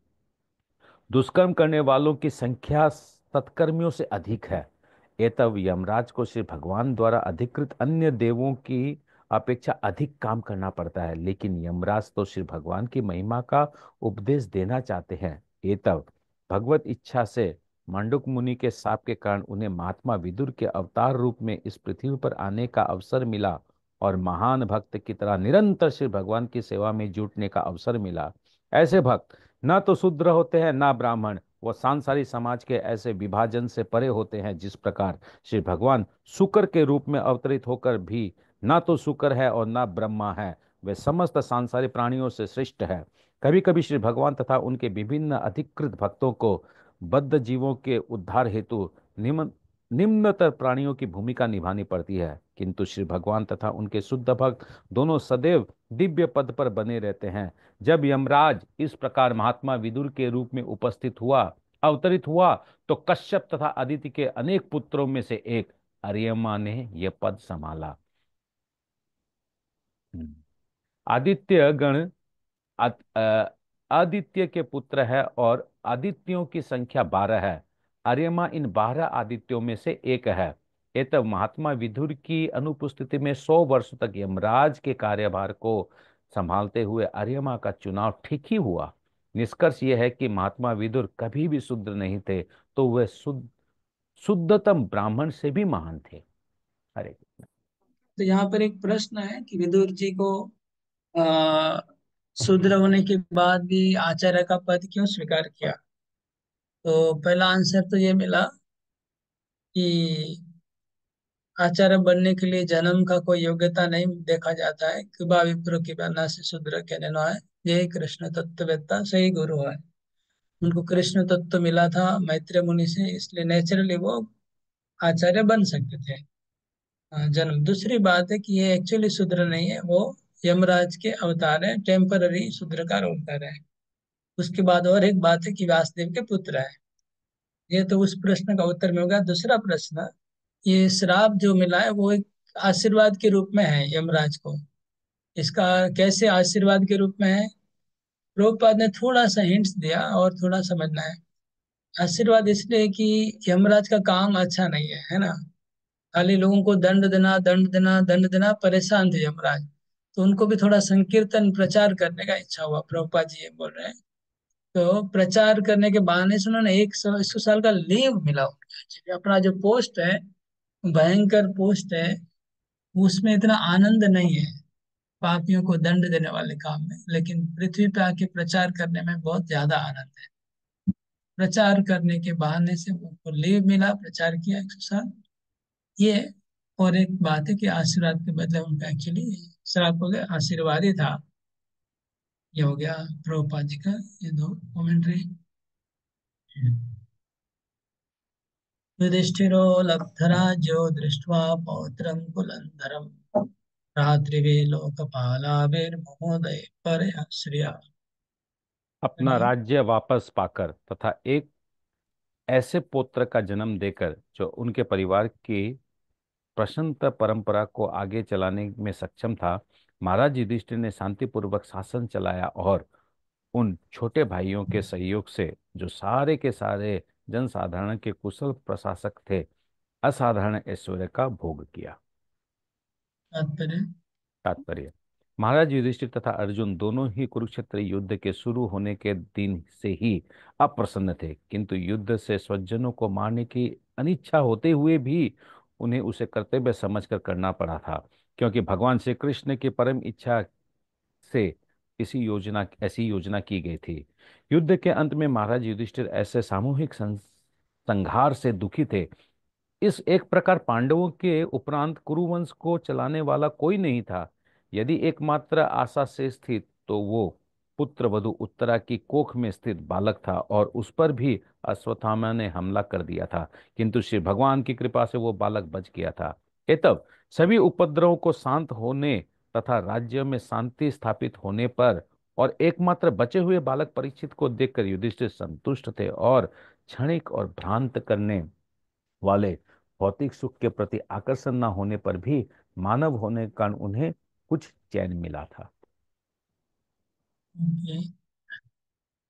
दुष्कर्म करने वालों की संख्या सत्कर्मियों से अधिक है। एतव यमराज को श्री भगवान द्वारा अधिकृत अन्य देवों की अपेक्षा अधिक काम करना पड़ता है, लेकिन यमराज तो श्री भगवान की महिमा का उपदेश देना चाहते हैं। एतव भगवत इच्छा से मांडुक मुनि के शाप के कारण उन्हें महात्मा विदुर के अवतार रूप में इस पृथ्वी पर आने का अवसर मिला और महान भक्त की तरह निरंतर श्री भगवान की सेवा में जुटने का अवसर मिला। ऐसे भक्त न तो शूद्र होते हैं न ब्राह्मण, वो सांसारिक समाज के ऐसे विभाजन से परे होते हैं जिस प्रकार श्री भगवान शुक्र के रूप में अवतरित होकर भी न तो शुक्र है और न ब्रह्मा है, वे समस्त सांसारिक प्राणियों से श्रेष्ठ है। कभी कभी श्री भगवान तथा उनके विभिन्न अधिकृत भक्तों को बद्ध जीवों के उद्धार हेतु निम्नतर प्राणियों की भूमिका निभानी पड़ती है, किंतु श्री भगवान तथा उनके शुद्ध भक्त दोनों सदैव दिव्य पद पर बने रहते हैं। जब यमराज इस प्रकार महात्मा विदुर के रूप में अवतरित हुआ, तो कश्यप तथा अदिति के अनेक पुत्रों में से एक अर्यमा ने यह पद संभाला। आदित्य गण आदित्य के पुत्र है और आदित्यों की संख्या 12 है। अर्यमा इन 12 आदित्यों में से एक है। ये तब महात्मा विदुर की अनुपस्थिति में 100 वर्ष तक यमराज के कार्यभार को संभालते हुए अर्यमा का चुनाव ठीक ही हुआ। निष्कर्ष यह है कि महात्मा विदुर कभी भी शूद्र नहीं थे, तो वह शुद्धतम ब्राह्मण से भी महान थे। हरे। तो यहाँ पर एक प्रश्न है कि विदुर जी को आ, शूद्र होने के बाद भी आचार्य का पद क्यों स्वीकार किया? तो पहला आंसर तो ये मिला कि आचार्य बनने के लिए जन्म का कोई योग्यता नहीं देखा जाता है। कृपा विप्र की बना से शूद्र कहने न है। यही कृष्ण तत्ववेत्ता सही गुरु है। उनको कृष्ण तत्व मिला था मैत्रेय मुनि से, इसलिए नेचुरली वो आचार्य बन सकते थे। जन्म। दूसरी बात है कि ये एक्चुअली शूद्र नहीं है, वो यमराज के अवतार है, टेम्पररी शूद्र का रूप कर रहे हैं। उसके बाद और एक बात है कि व्यासदेव के पुत्र है। ये तो उस प्रश्न का उत्तर में होगा। दूसरा प्रश्न, ये श्राप जो मिला है वो एक आशीर्वाद के रूप में है यमराज को। इसका कैसे आशीर्वाद के रूप में है, प्रभुपाद ने थोड़ा सा हिंट्स दिया और थोड़ा समझना है। आशीर्वाद इसलिए कि यमराज का काम अच्छा नहीं है ना। खाली लोगों को दंड देना दंड देना दंड देना, परेशान थे यमराज। तो उनको भी थोड़ा संकीर्तन प्रचार करने का इच्छा हुआ। प्रभुपाद जी ये बोल रहे हैं। तो प्रचार करने के बहाने से उन्होंने 100 साल का लीव मिला उनको। Actually अपना जो पोस्ट है, भयंकर पोस्ट है, उसमें इतना आनंद नहीं है पापियों को दंड देने वाले काम में, लेकिन पृथ्वी पे आके प्रचार करने में बहुत ज्यादा आनंद है। प्रचार करने के बहाने से उनको लीव मिला, प्रचार किया 100 साल। ये और एक बात है कि आशीर्वाद के बदले उनका एक्चुअली श्राप हो गया, आशीर्वाद ही था। ये हो गया प्रभुपाद जी का ये दो कमेंट्री। युधिष्ठिरो लब्धराज्यो दृष्ट्वा पौत्रं कुलन्धरम् रात्रिवे लोकपालाभिर्महोदय परया श्रिया। अपना राज्य वापस पाकर तथा एक ऐसे पुत्र का जन्म देकर जो उनके परिवार की प्रशंत परंपरा को आगे चलाने में सक्षम था, महाराज युधिष्ठिर ने शांतिपूर्वक शासन चलाया और उन छोटे भाइयों के सहयोग से, जो सारे के सारे जनसाधारण के कुशल प्रशासक थे, असाधारण ऐश्वर्य का भोग किया। तात्पर्य, तात्पर्य, महाराज युधिष्ठिर तथा अर्जुन दोनों ही कुरुक्षेत्र युद्ध के शुरू होने के दिन से ही अप्रसन्न थे, किंतु युद्ध से स्वजनों को मारने की अनिच्छा होते हुए भी उन्हें उसे कर्तव्य समझकर करना पड़ा था, क्योंकि भगवान श्री कृष्ण की परम इच्छा से ऐसी योजना की गई थी। युद्ध के अंत में महाराज युधिष्ठिर ऐसे सामूहिक संहार से दुखी थे। इस एक प्रकार पांडवों के उपरांत कुरुवंश को चलाने वाला कोई नहीं था। यदि एकमात्र आशा शेष थी तो वो पुत्र वधु उत्तरा की कोख में स्थित बालक था, और उस पर भी अश्वत्थामा ने हमला कर दिया था, किंतु श्री भगवान की कृपा से वो बालक बच गया था। ये तब सभी उपद्रवों को शांत होने तथा राज्य में शांति स्थापित होने पर और एकमात्र बचे हुए बालक परीक्षित को देखकर युधिष्ठिर संतुष्ट थे, और क्षणिक और भ्रांत करने वाले भौतिक सुख के प्रति आकर्षण न होने पर भी मानव होने के कारण उन्हें कुछ चैन मिला था। ओके।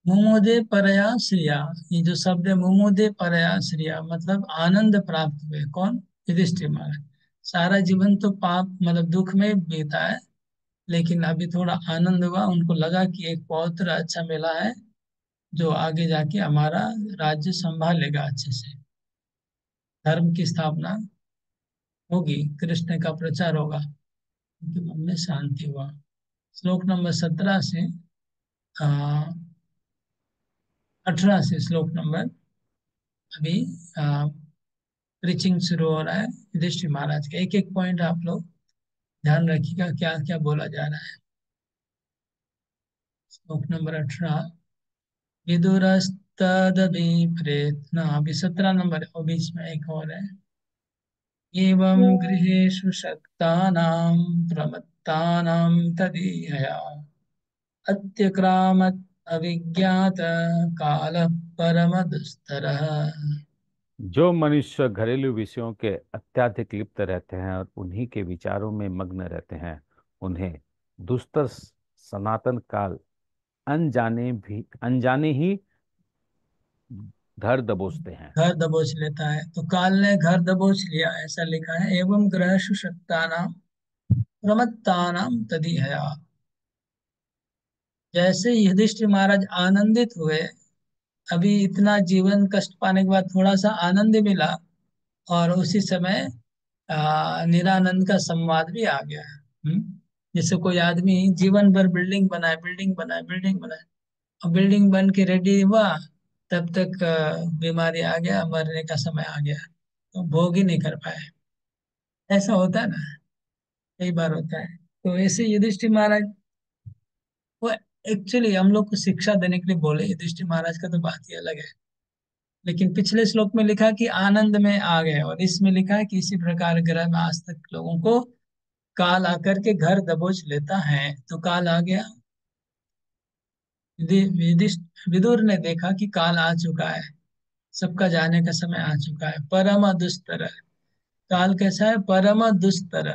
मुमुदे परया श्रिया, ये जो शब्द है मुमुदे परया श्रिया मतलब आनंद प्राप्त हुए। कौन? युधिष्ठिर महाराज। सारा जीवन तो पाप मतलब दुख में बीता है, लेकिन अभी थोड़ा आनंद हुआ। उनको लगा कि एक पौत्र अच्छा मिला है जो आगे जाके हमारा राज्य संभालेगा अच्छे से, धर्म की स्थापना होगी, कृष्ण का प्रचार होगा। उनके मन में शांति हुआ। श्लोक नंबर 17 से 18 से श्लोक नंबर अभी प्रीचिंग शुरू हो रहा है युधिष्ठिर महाराज का। एक एक पॉइंट आप लोग ध्यान रखिएगा क्या क्या बोला जा रहा है। श्लोक नंबर 18, विदुरस्तदभिप्रेत्न, अभी 17 नंबर है, और बीच में एक और है। एवं गृहेषु शक्तानां प्रमत्तानां तदीयया अत्यक्रामत् अविज्ञात कालः परमदुस्तरः। जो मनुष्य घरेलू विषयों के अत्यधिक लिप्त रहते हैं और उन्हीं के विचारों में मग्न रहते हैं, उन्हें दुस्तर सनातन काल अनजाने ही घर दबोचते हैं। घर दबोच लेता है। तो काल ने घर दबोच लिया, ऐसा लिखा है। एवं ग्रहेषु शक्तानां प्रमत्तानां तदिहया। जैसे युधिष्ठिर महाराज आनंदित हुए, अभी इतना जीवन कष्ट पाने के बाद थोड़ा सा आनंद मिला, और उसी समय निरानंद का संवाद भी आ गया। जैसे कोई आदमी जीवन भर बिल्डिंग बनाए, बिल्डिंग बनाए, बिल्डिंग बनाए, और बिल्डिंग बन के रेडी हुआ, तब तक बीमारी आ गया, मरने का समय आ गया, तो भोग ही नहीं कर पाए। ऐसा होता है ना, कई बार होता है। तो ऐसे युधिष्ठिर महाराज, वो एक्चुअली हम लोग को शिक्षा देने के लिए बोले, युधिष्ठिर महाराज का तो बात ही अलग है। लेकिन पिछले श्लोक में लिखा कि आनंद में आ गए, और इसमें लिखा है कि इसी प्रकार ग्रह में आज तक लोगों को काल आकर के घर दबोच लेता है। तो काल आ गया। विदुर ने देखा कि काल आ चुका है, सबका जाने का समय आ चुका है। परम दुस्तर, काल कैसा है? परम दुस्तर।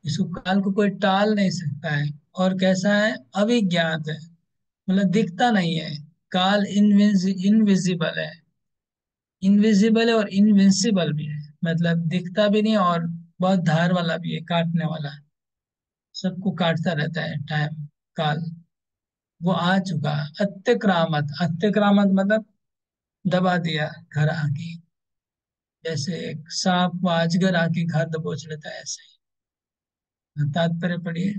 इसको काल को कोई टाल नहीं सकता है। और कैसा है? अविज्ञात है, मतलब दिखता नहीं है। काल इनविजिबल है। इनविजिबल है और इनविंसिबल भी है, मतलब दिखता भी नहीं और बहुत धार वाला भी है, काटने वाला। सबको काटता रहता है टाइम, काल। वो आ चुका। अत्यक्रामत, अत्यक्रामत मतलब दबा दिया घर आके। जैसे एक सांप व अजगर आके घर दबोच लेता है, ऐसे ही। तात्पर्य पढ़िए।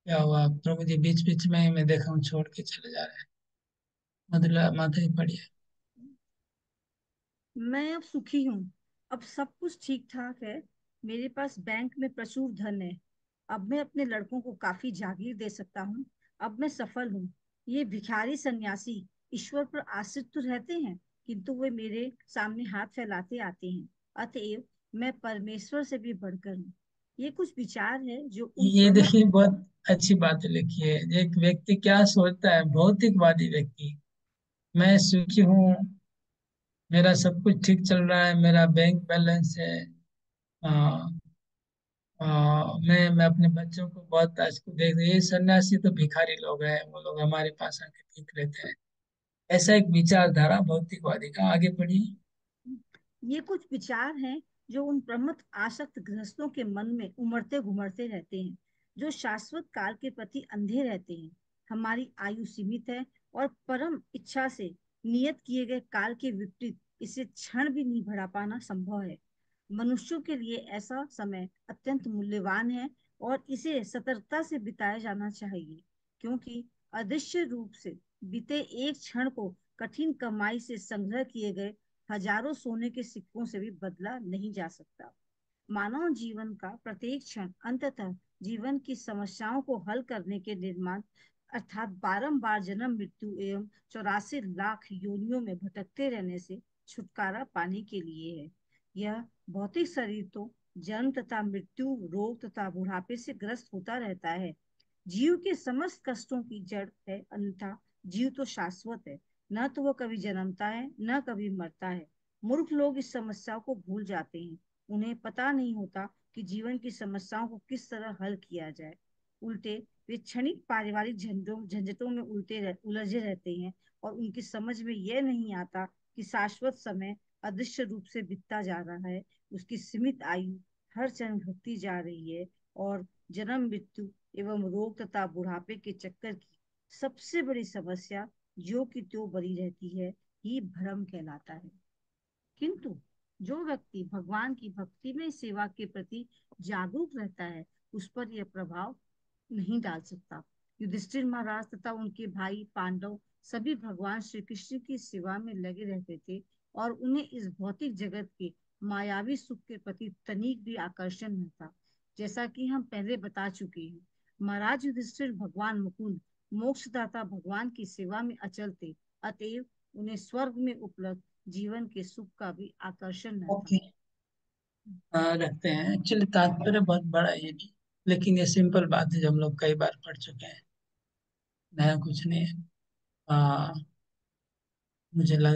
क्या हुआ प्रभु जी? बीच बीच में ही मैं देखा हूँ छोड़ के चले जा रहे हैं। मतलब माता ही पढ़िए। मैं अब सुखी हूँ। अब सब कुछ ठीक ठाक है। मेरे पास बैंक में प्रचुर धन है। अब मैं अपने लड़कों को काफी जागीर दे सकता हूँ। अब मैं सफल हूँ। ये भिखारी सन्यासी ईश्वर पर आश्रित तो रहते हैं, किंतु वे मेरे सामने हाथ फैलाते आते हैं। अतएव मैं परमेश्वर से भी बढ़कर हूँ। ये कुछ विचार है जो उन ये प्रमुख। देखिए, बहुत अच्छी बात लिखी है। एक व्यक्ति क्या सोचता है, भौतिकवादी व्यक्ति, मैं सुखी हूँ, मेरा सब कुछ ठीक चल रहा है, मेरा बैंक बैलेंस है, आ, मैं अपने बच्चों को बहुत आज को देख, ये सन्यासी तो भिखारी लोग हैं, वो लोग हमारे पास आके ठीक रहते हैं। ऐसा एक विचारधारा भौतिकवादी का। आगे बढ़िए। ये कुछ विचार हैं जो उन प्रमथ आसक्त गृहस्थों के मन में उमड़ते घुमड़ते रहते हैं, जो शाश्वत काल के प्रति अंधे रहते हैं। हमारी आयु सीमित है, और परम इच्छा से नियत किए गए काल के विपरीत इसे क्षण भी नहीं बढ़ा पाना संभव है। मनुष्यों के लिए ऐसा समय अत्यंत मूल्यवान है, और इसे सतर्कता से बिताया जाना चाहिए, क्योंकि अदृश्य रूप से बीते एक क्षण को कठिन कमाई से संग्रह किए गए हजारों सोने के सिक्कों से भी बदला नहीं जा सकता। मानव जीवन का प्रत्येक क्षण अंततः जीवन की समस्याओं को हल करने के निर्माण अर्थात बारंबार जन्म मृत्यु एवं 84 लाख योनियों में भटकते रहने से छुटकारा पाने के लिए है। यह भौतिक शरीर तो जन्म तथा मृत्यु, रोग तथा बुढ़ापे से ग्रस्त होता रहता है। जीव के समस्त कष्टों की जड़ है, अन्यथा जीव तो शाश्वत है। न तो वह कभी जन्मता है, न कभी मरता है। मूर्ख लोग इस समस्या को भूल जाते हैं। उन्हें पता नहीं होता कि जीवन की समस्याओं को किस तरह हल किया जाए। उल्टे वे क्षणिक पारिवारिक झंझटों में उलझे रहते हैं, और उनकी समझ में यह नहीं आता कि शाश्वत समय अदृश्य रूप से बीतता जा रहा है। उसकी सीमित आयु हर क्षण घटती जा रही है, और जन्म मृत्यु एवं रोग तथा बुढ़ापे के चक्कर की सबसे बड़ी समस्या जो कि त्यों बनी रहती है, ही भ्रम कहलाता है। किंतु जो व्यक्ति भगवान की भक्ति में सेवा के प्रति जागरूक रहता है, उस पर यह प्रभाव नहीं डाल सकता। युधिष्ठिर महाराज तथा उनके भाई पांडव सभी भगवान श्री कृष्ण की सेवा में लगे रहते थे, और उन्हें इस भौतिक जगत के मायावी सुख के प्रति तनिक भी आकर्षण न था। जैसा कि हम पहले बता चुके हैं, महाराज युधिष्ठिर भगवान मुकुंद मोक्षदाता भगवान की सेवा में अचल थे। अतएव उन्हें स्वर्ग में उपलब्ध जीवन के सुख का भी आकर्षण न था। ओके। रखते हैं। एक्चुअली तात्पर्य बहुत बड़ा है ये भी, लेकिन ये सिंपल बात है जो हम लोग कई बार पढ़ चुके हैं। नया कुछ नहीं है। मुझे लग